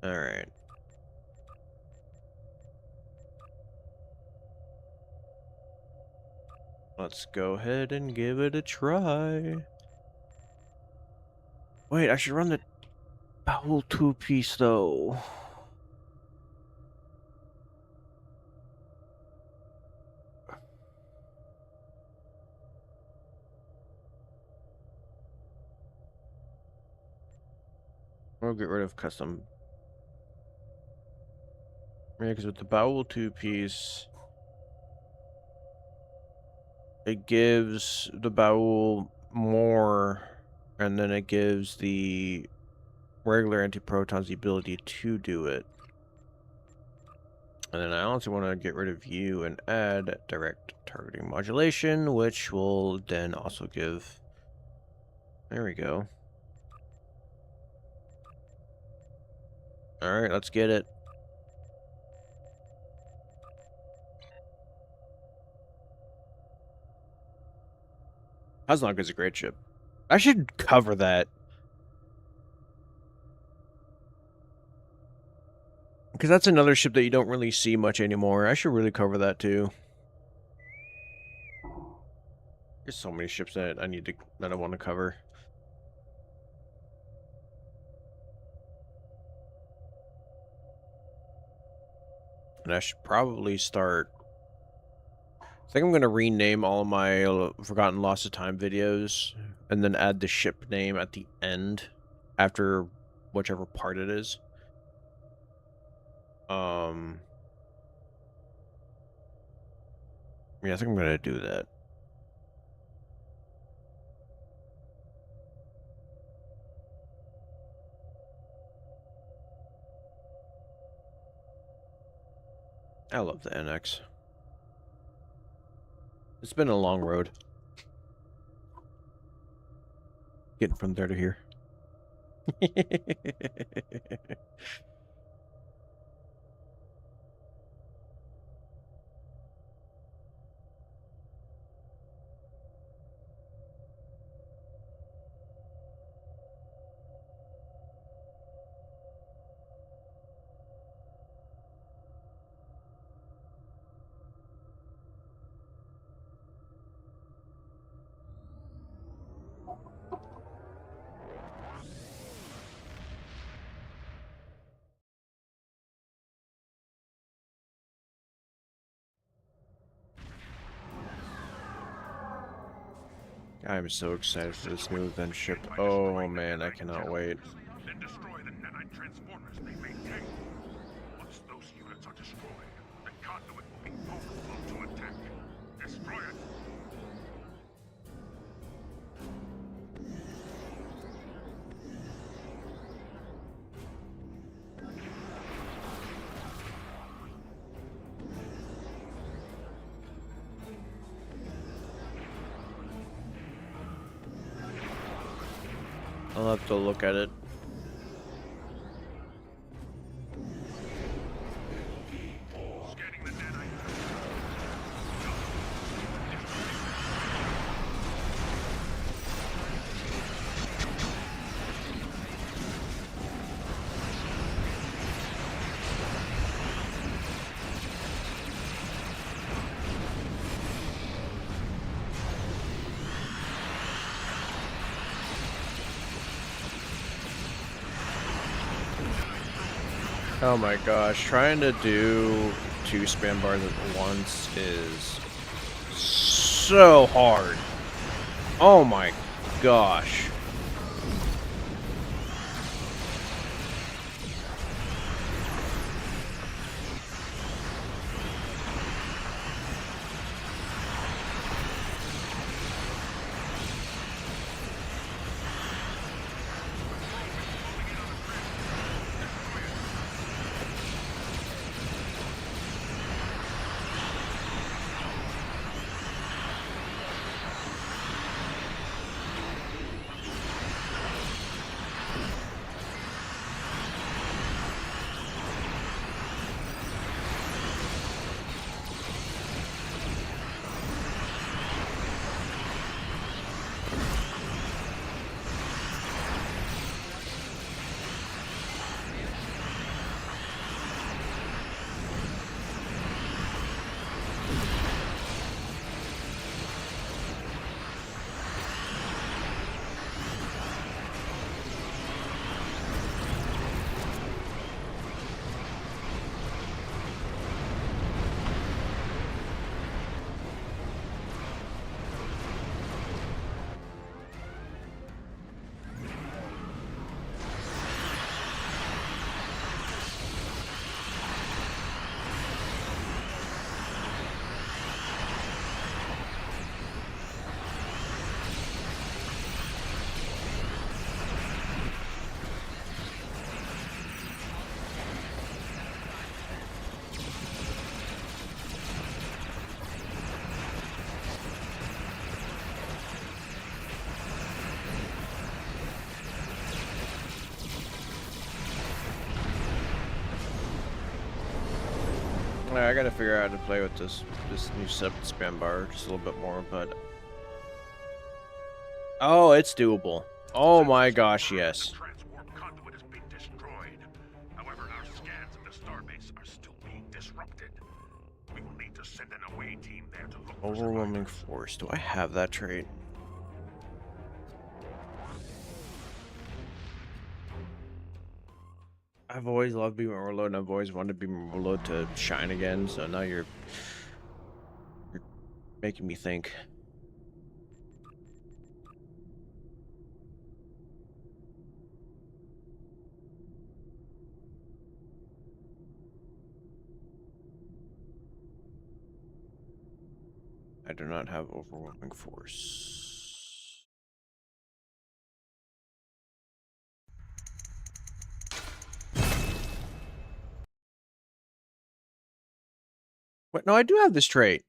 Alright. Let's go ahead and give it a try. Wait, I should run the Bowel 2-piece though. We'll get rid of custom. Yeah, because with the Bowel 2-piece, it gives the Bowel more, and then it gives the regular anti-protons the ability to do it. And then I also want to get rid of you and add direct targeting modulation, which will then also give... There we go. Alright, let's get it. Huznok is a great ship. I should cover that. Because that's another ship that you don't really see much anymore. I should really cover that too. There's so many ships that I want to cover. And I should probably start... I think I'm going to rename all my Forgotten Lost of Time videos and then add the ship name at the end after whichever part it is. Yeah, I think I'm gonna do that. I love the NX. It's been a long road. Getting from there to here. I'm so excited for this new event ship. Oh man, I cannot wait. Then destroy the nanite transformers they maintain. Once those units are destroyed, the conduit will be overflow to attack. Destroy it. I'll have to look at it. Scanning the nanite. Oh my gosh, trying to do 2 spam bars at once is so hard. Oh my gosh. I gotta figure out how to play with this new spam bar just a little bit more, but oh, it's doable. Oh my gosh, yes. The transwarp conduit is being destroyed. However, our scans of the starbase are still being disrupted. We will need to send an away team there to look for Overwhelming survivors. force. Do I have that trait? I've always loved being Overload, and I've always wanted to be Overload to shine again, so now you're making me think. I do not have overwhelming force. What? No, I do have this trait.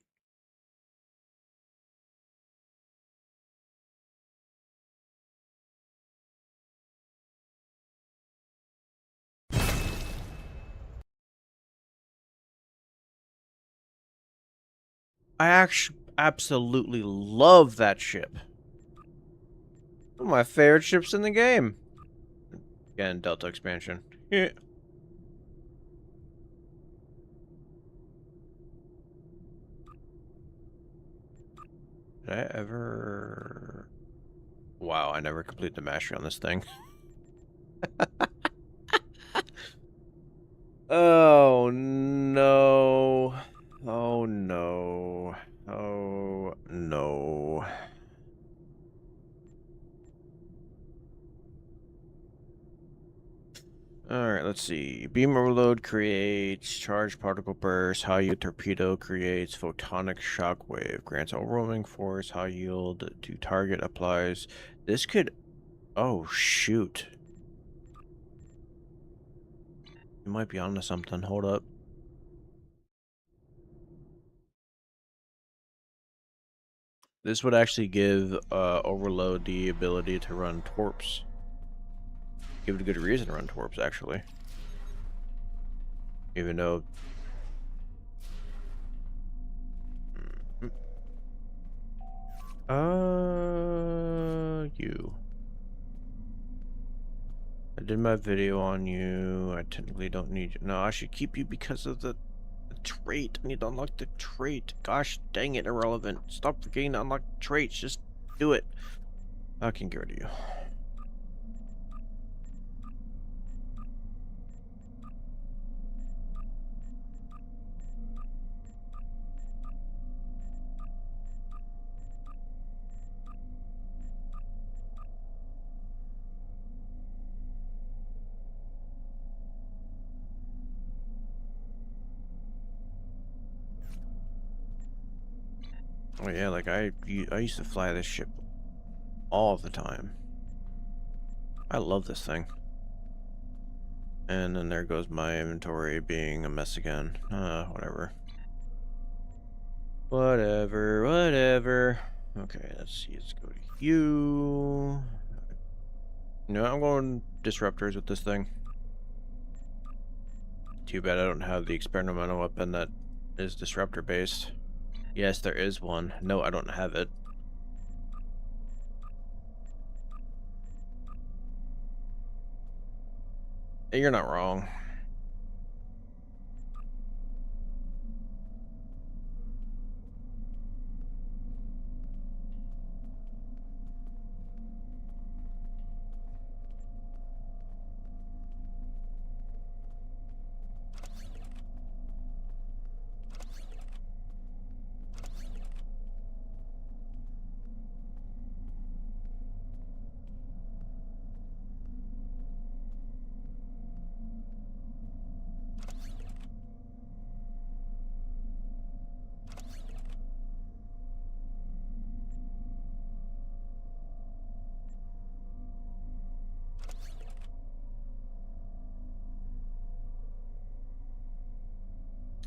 I actually absolutely love that ship. One of my favorite ships in the game. Again, Delta expansion. Yeah. Did I ever... Wow, I never completed the mastery on this thing. Oh, no. Oh, no. Oh, no. Alright, let's see. Beam overload creates charged particle burst. High yield torpedo creates photonic shockwave. Grants overwhelming force. High yield to target applies. This could... Oh, shoot. You might be onto something. Hold up. This would actually give Overload the ability to run torps. Give it a good reason to run torps, actually. Even though... You. I did my video on you. I technically don't need you. No, I should keep you because of the trait. I need to unlock the trait. Gosh dang it, irrelevant. Stop forgetting to unlock traits. Just do it. I can get rid of you. Oh yeah, like I used to fly this ship all the time. I love this thing. And then there goes my inventory being a mess again. Whatever. Whatever. Okay, let's see. Let's go to you. No, I'm going disruptors with this thing. Too bad I don't have the experimental weapon that is disruptor based. Yes, there is one. No, I don't have it. You're not wrong.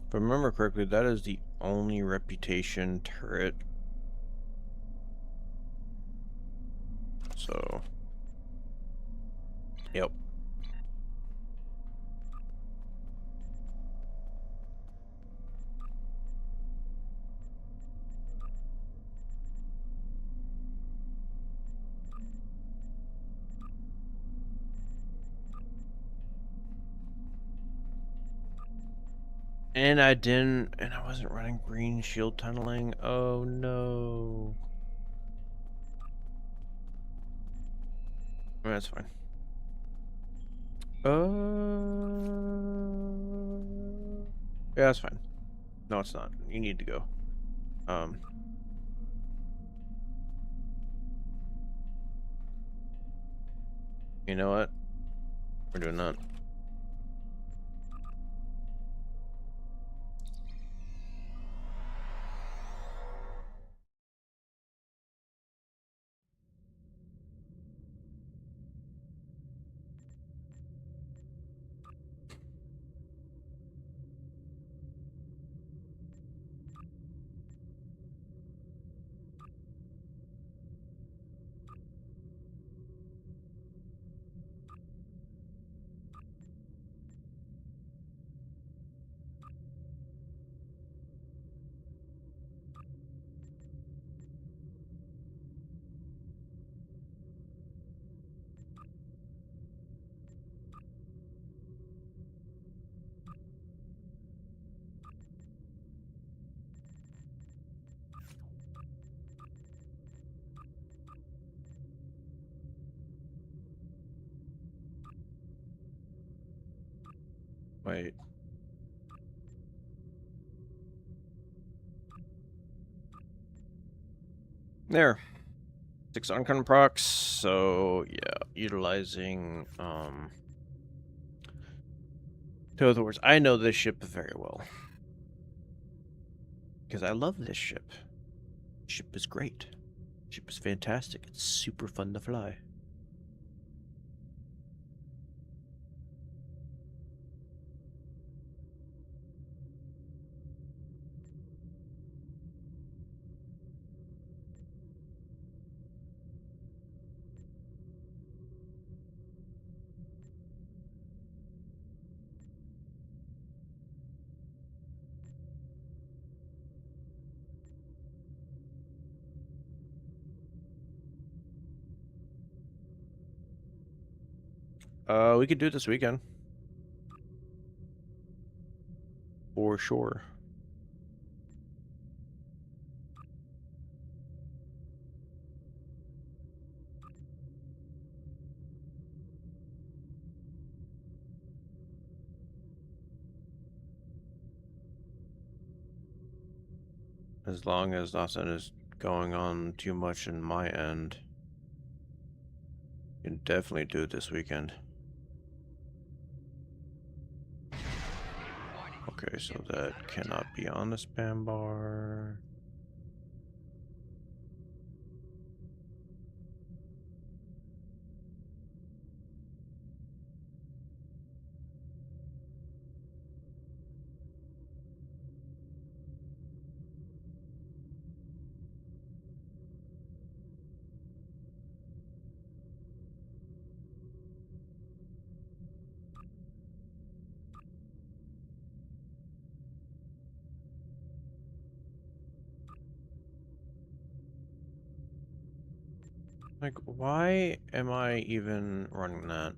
If I remember correctly, that is the only reputation turret. So, yep. And I wasn't running green shield tunneling. Oh no. That's fine. Yeah, that's fine. No, it's not. You need to go. You know what? We're doing that. Wait. There. 6 uncommon procs, so yeah, utilizing to other words, I know this ship very well. Because I love this ship. The ship is great. The ship is fantastic. It's super fun to fly. We could do it this weekend. For sure. As long as nothing is going on too much in my end. You can definitely do it this weekend. Okay, so that cannot be on the spam bar. Like, why am I even running that?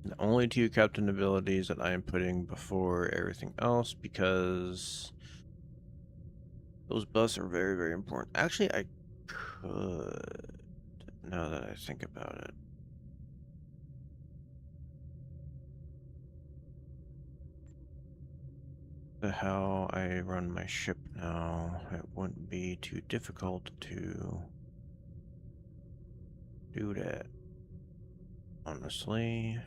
The only 2 captain abilities that I am putting before everything else because those buffs are very, very important. Actually, I could, now that I think about it. How I run my ship now, it wouldn't be too difficult to do that, honestly.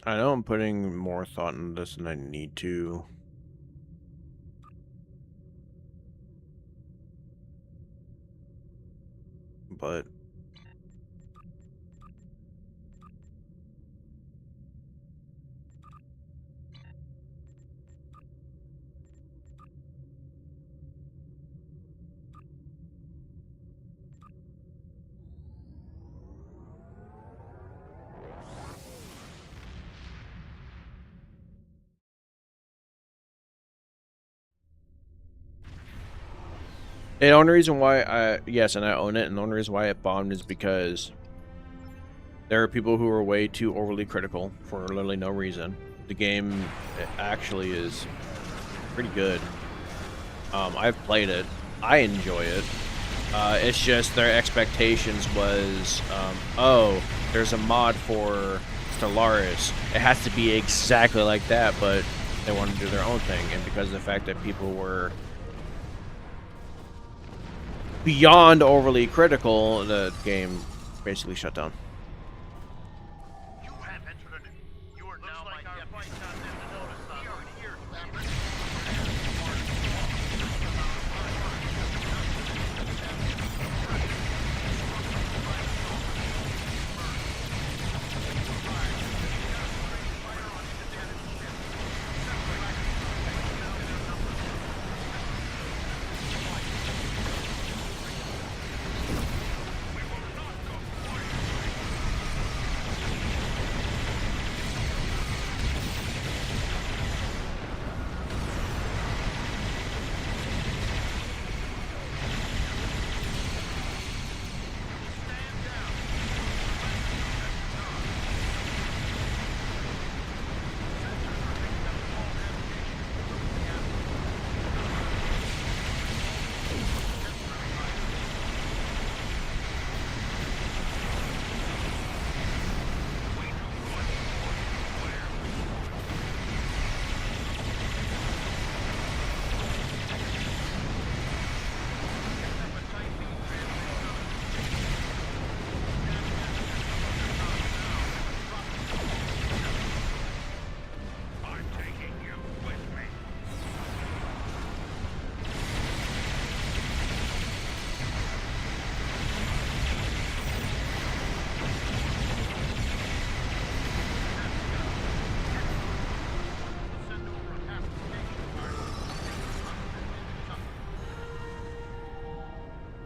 I know I'm putting more thought into this than I need to. But the only reason why yes, and I own it, and the only reason why it bombed is because there are people who are way too overly critical for literally no reason. The game actually is pretty good. I've played it. I enjoy it. It's just their expectations was, oh, there's a mod for Stellaris. It has to be exactly like that, but they wanted to do their own thing. And because of the fact that people were beyond overly critical, the game basically shut down. You have entered an... You are now my deputy. We are here, Lambert.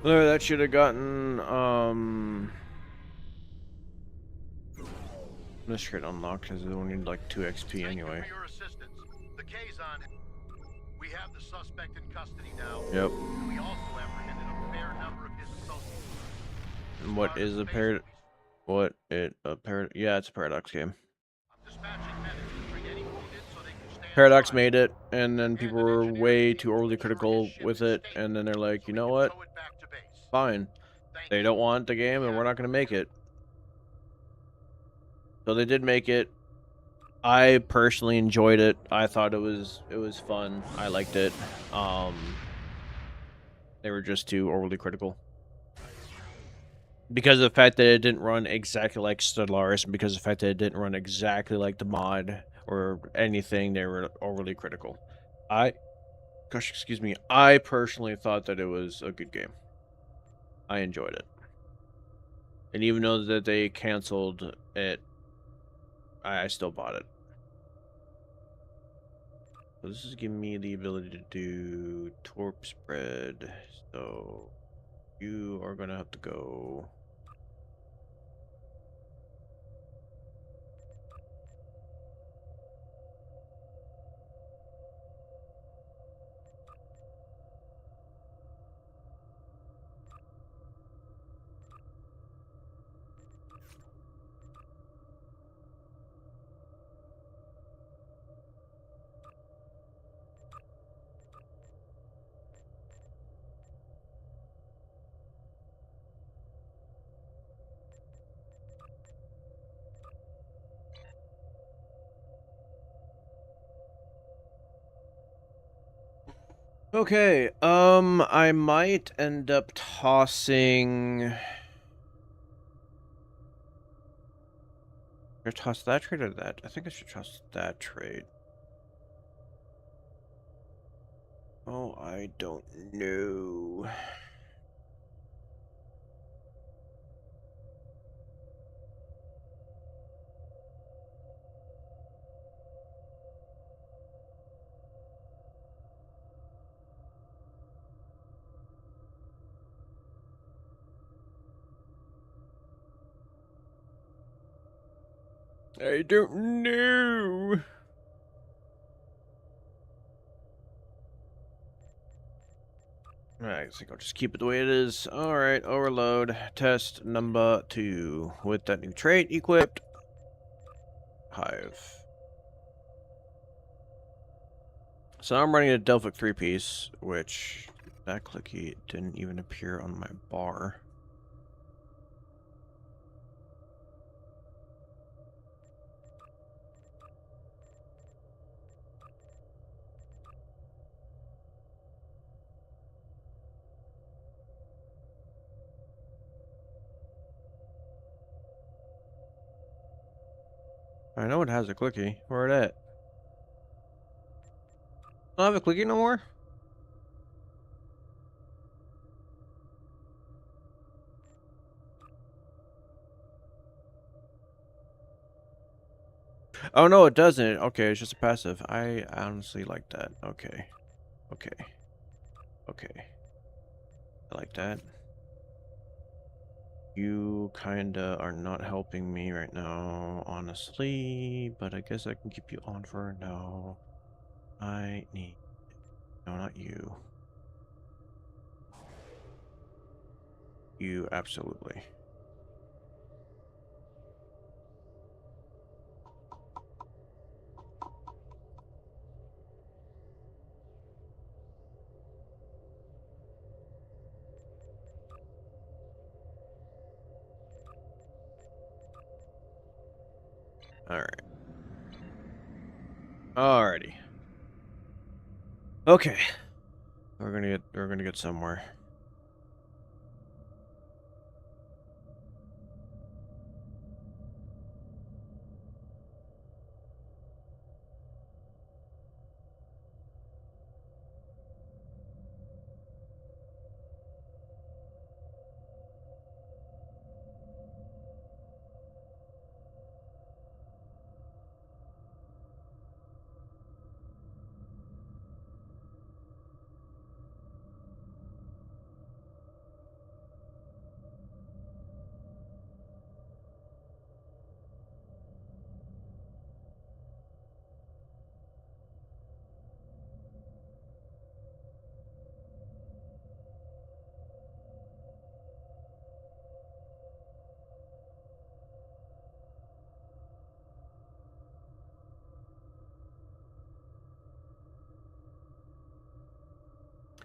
There, that should have gotten mystery unlocked because it only need like 2 XP Thank anyway. you for your assistance. The K's on it. We have the suspect in custody now. Yep. And we also apprehended a fair number of his associates. And what is a yeah, it's a Paradox game. I'm dispatching medics to treat any wounded so they can stand Paradox by. made it, and then people And an were engineering way team too is overly looking for critical his ship with in it, state and then they're like, so you we know can what? tow it back to base. Fine. Thank They you. don't want the game, and we're not going to make it. So they did make it. I personally enjoyed it. I thought it was fun. I liked it. They were just too overly critical. Because of the fact that it didn't run exactly like Stellaris, and because of the fact that it didn't run exactly like the mod or anything, they were overly critical. Excuse me. I personally thought that it was a good game. I enjoyed it. And even though that they canceled it, I still bought it. So this is giving me the ability to do torp spread. So you are gonna have to go. Okay, I might end up tossing. Should I toss that trade or that? I think I should toss that trade. Oh, I don't know. I don't know. I think I'll just keep it the way it is. Alright, overload. Test number 2. With that new trait equipped. Hive. So I'm running a Delphic 3-piece, which that clicky didn't even appear on my bar. I know it has a clicky. Where it at? I don't have a clicky no more? Oh no, it doesn't. Okay, it's just a passive. I honestly like that. Okay. Okay. Okay. I like that. You kinda are not helping me right now, honestly, but I guess I can keep you on for now. I need... No, not you. You, absolutely. Alright. Alrighty. Okay. We're gonna get somewhere.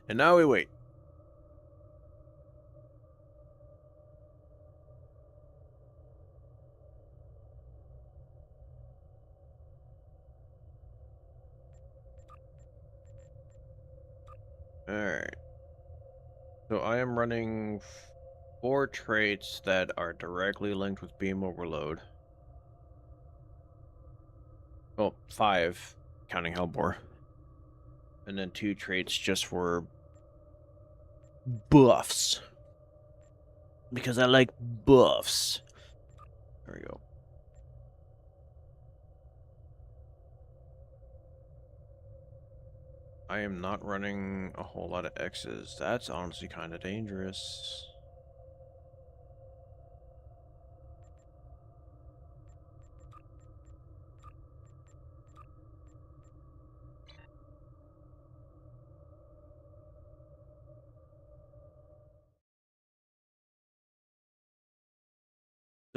And now we wait. Alright. So I am running 4 traits that are directly linked with beam overload. Well, 5, counting Hellbore. And then 2 traits just for buffs. Because I like buffs. There we go. I am not running a whole lot of X's. That's honestly kind of dangerous.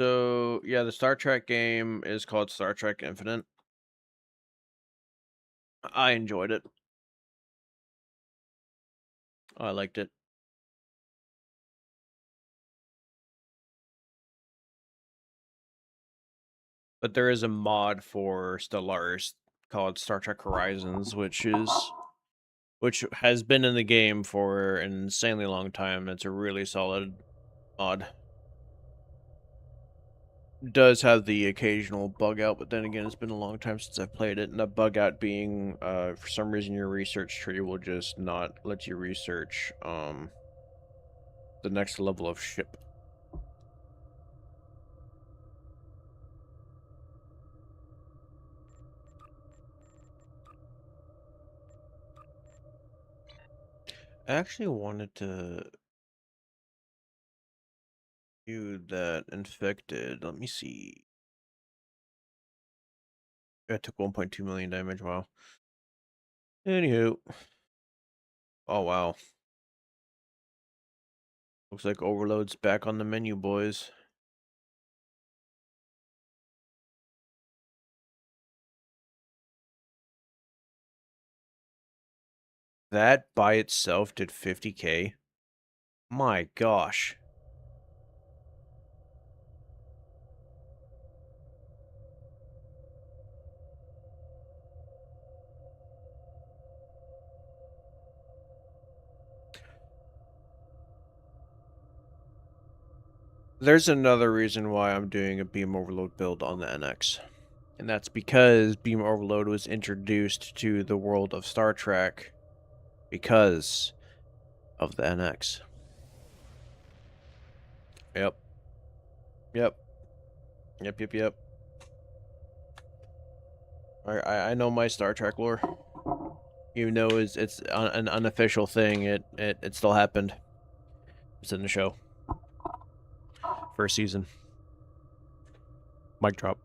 So, yeah, the Star Trek game is called Star Trek Infinite. I enjoyed it. I liked it. But there is a mod for Stellaris called Star Trek Horizons, which has been in the game for an insanely long time. It's a really solid mod. Does have the occasional bug out, but then again, it's been a long time since I've played it, and the bug out being, for some reason, your research tree will just not let you research, the next level of ship. I actually wanted to do that infected. Let me see. I took 1.2 million damage. Wow. Anywho. Oh, wow. Looks like Overload's back on the menu, boys. That by itself did 50k. My gosh. There's another reason why I'm doing a Beam Overload build on the NX. And that's because Beam Overload was introduced to the world of Star Trek because of the NX. Yep. Yep. Yep. I know my Star Trek lore. Even though it's an unofficial thing, it still happened. It's in the show. First season. Mic drop.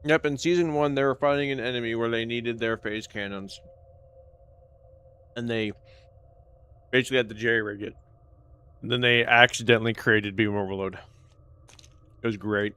Yep, in season 1, they were fighting an enemy where they needed their phase cannons. And they basically had to jerry-rig it. And then they accidentally created Beam Overload. It was great.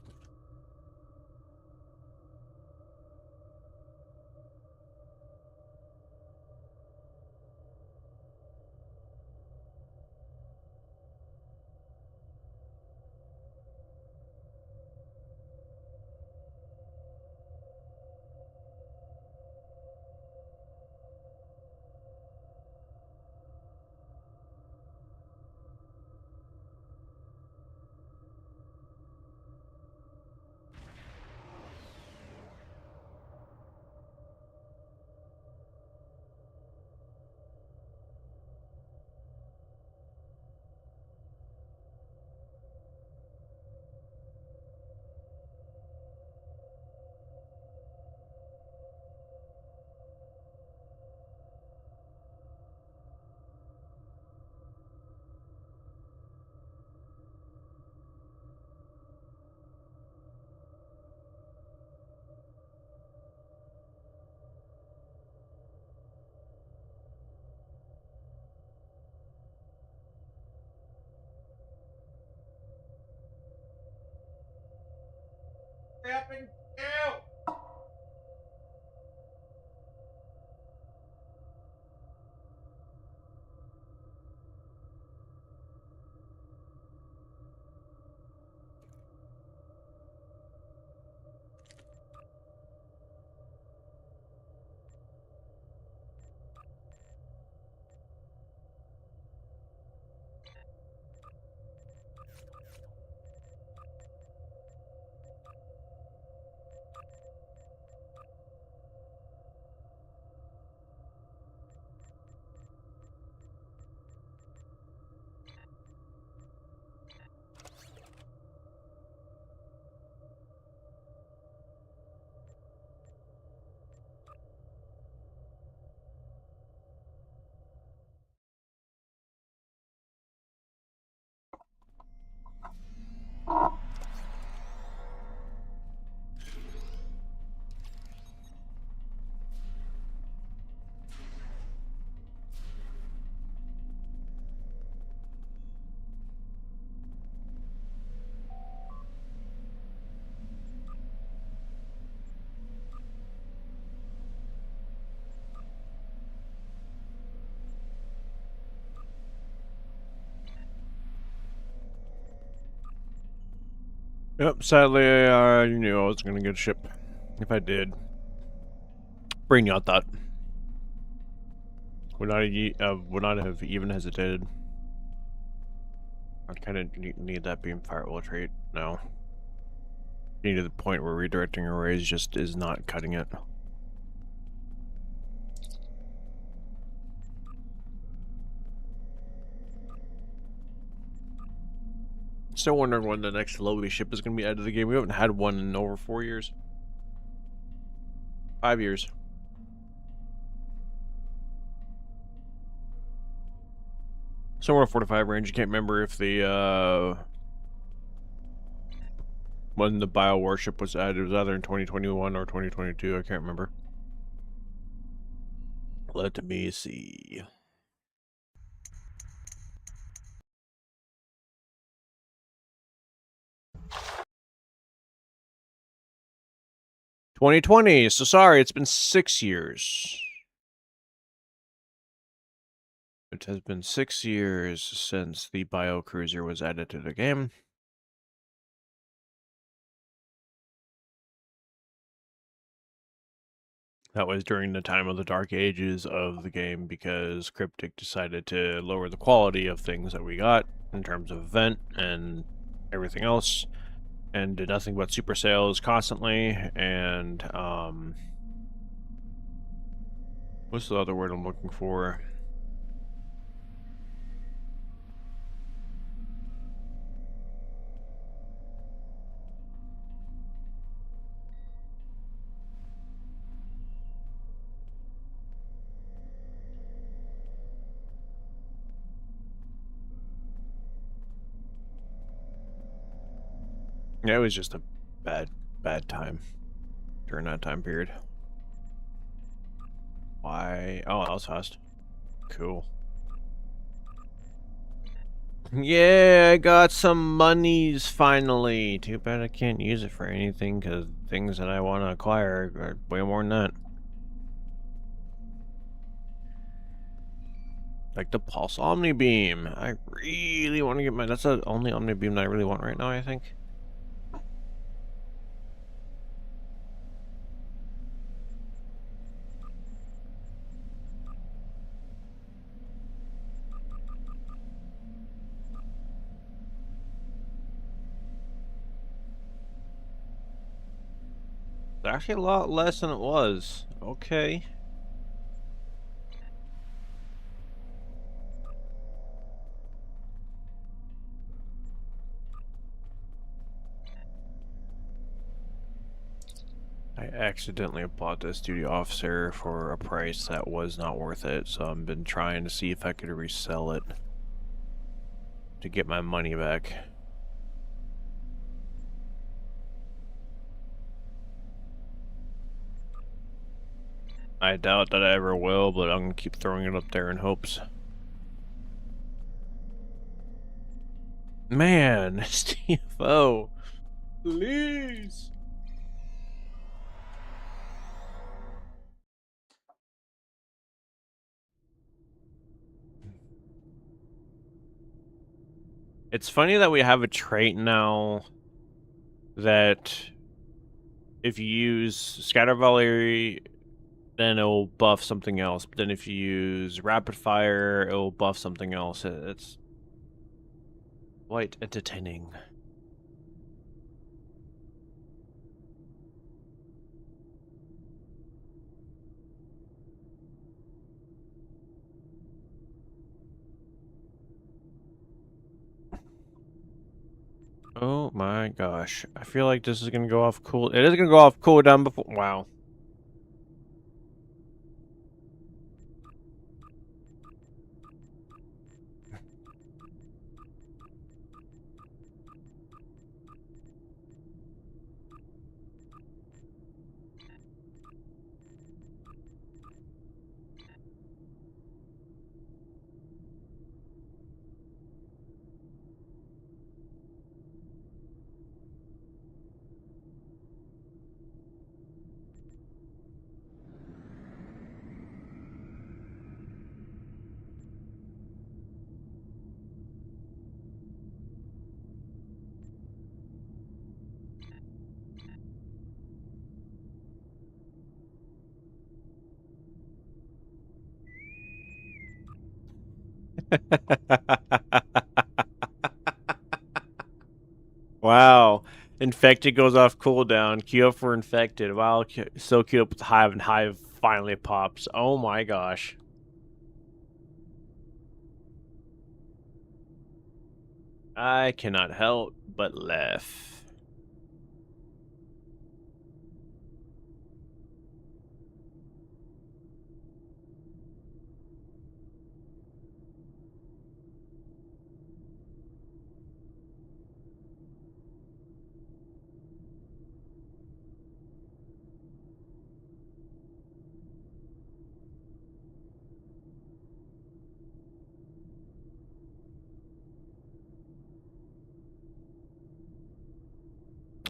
happened to you? Yep, sadly, I knew I was gonna get a ship. If I did, brain yacht that. Would not have even hesitated. I kind of need that beam firewall trait now. Getting to the point where redirecting arrays just is not cutting it. Still wondering when the next Lobby ship is going to be added to the game. We haven't had one in over 4 years. 5 years. Somewhere 4 to 5 range. You can't remember if the when the bio warship was added. It was either in 2021 or 2022. I can't remember. Let me see. (2020). So sorry, it's been 6 years. It has been 6 years since the bio cruiser was added to the game. That was during the time of the dark ages of the game because Cryptic decided to lower the quality of things that we got in terms of event and everything else, and did nothing but super sales constantly, and what's the other word I'm looking for? Yeah, it was just a bad time during that time period. Why? Oh, that was fast. Cool. Yeah, I got some monies finally. Too bad I can't use it for anything because things that I want to acquire are way more than that. Like the Pulse Omni Beam. I really want to get that's the only Omni Beam that I really want right now, I think. It's actually a lot less than it was. Okay. I accidentally bought this duty officer for a price that was not worth it, so I've been trying to see if I could resell it to get my money back. I doubt that I ever will, but I'm gonna keep throwing it up there in hopes. Man, TFO, please. It's funny that we have a trait now that if you use Scatter Volley, then it will buff something else. But then if you use Rapid Fire, it will buff something else. It's quite entertaining. Oh my gosh. I feel like this is gonna go off cool. It is gonna go off cooldown before. Wow. Wow. Infected goes off cooldown. Queue up for Infected. Wow, so queued up with Hive, and Hive finally pops. Oh my gosh. I cannot help but laugh.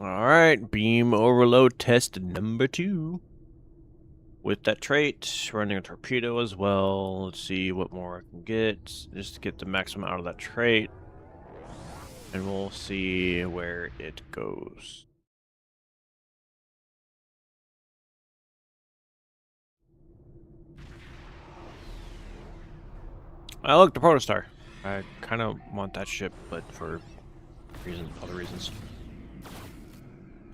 Alright, beam overload test number 2. With that trait, running a torpedo as well. Let's see what more I can get. Just to get the maximum out of that trait. And we'll see where it goes. Look, the Protostar. I kind of want that ship, but for other reasons.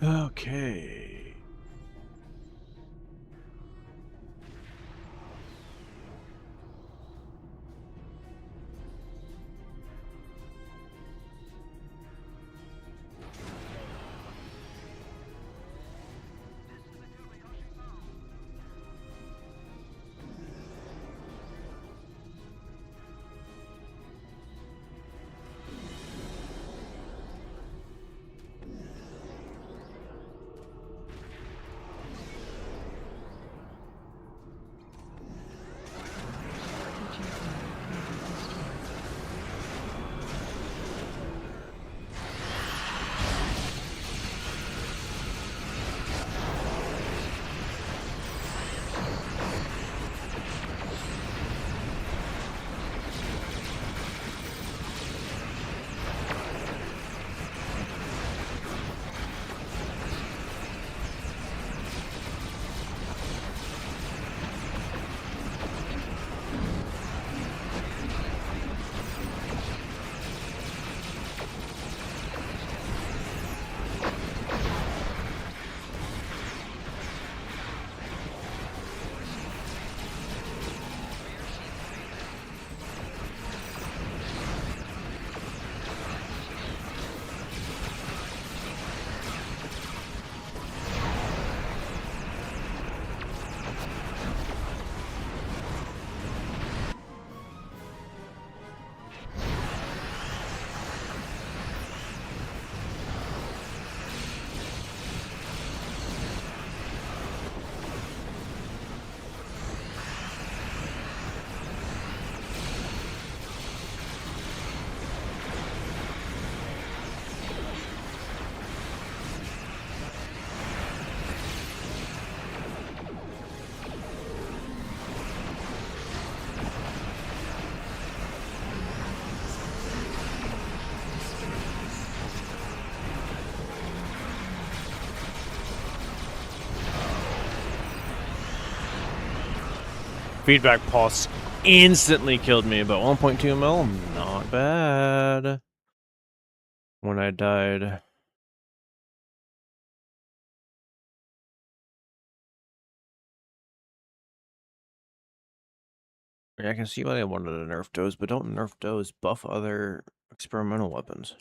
Okay. Feedback pulse instantly killed me, but 1.2 mil, not bad. When I died. Yeah, I can see why they wanted to nerf those, but don't nerf those. Buff other experimental weapons.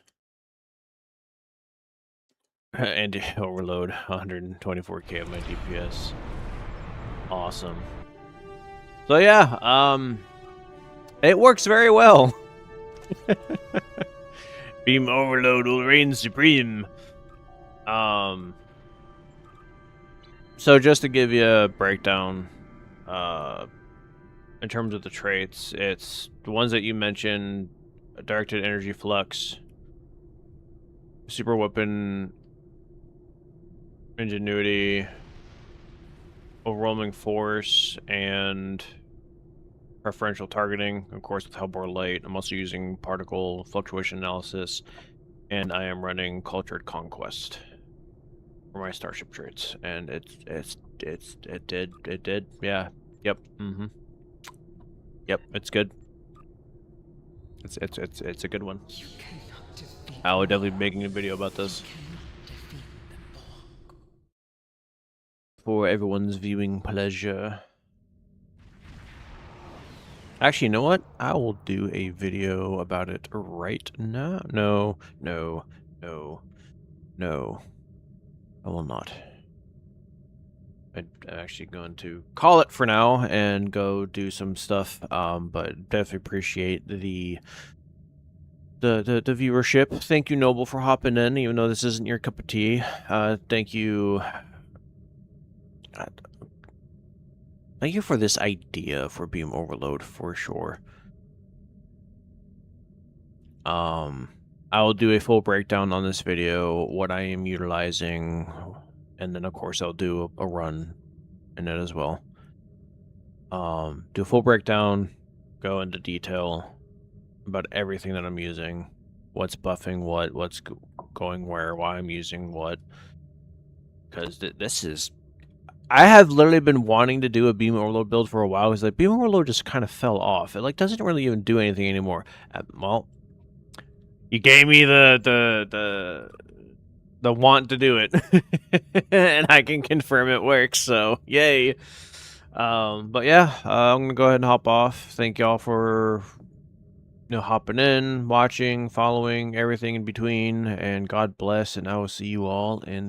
And overload 124k of my DPS. Awesome. So yeah, it works very well. Beam overload will reign supreme. So just to give you a breakdown, in terms of the traits, it's the ones that you mentioned: directed energy flux, super weapon ingenuity, overwhelming force, and preferential targeting. Of course, with Hellbore Light, I'm also using particle fluctuation analysis, and I am running cultured conquest for my starship traits, and it did, yeah, yep, yep, it's good. It's a good one. I would definitely be making a video about this for everyone's viewing pleasure. Actually, you know what? I will do a video about it right now. No. I will not. I'm actually going to call it for now and go do some stuff. But definitely appreciate the viewership. Thank you, Noble, for hopping in, even though this isn't your cup of tea. Thank you. Thank you for this idea for Beam Overload, for sure. I will do a full breakdown on this video, what I am utilizing, and then of course I'll do a run in it as well. Do a full breakdown, go into detail about everything that I'm using, what's buffing what, what's going where, why I'm using what, because this is... I have literally been wanting to do a Beam Overload build for a while, because like Beam Overload just kind of fell off. It like doesn't really even do anything anymore. Well, you gave me the want to do it, and I can confirm it works. So yay! But yeah, I'm gonna go ahead and hop off. Thank y'all for hopping in, watching, following, everything in between, and God bless. And I will see you all in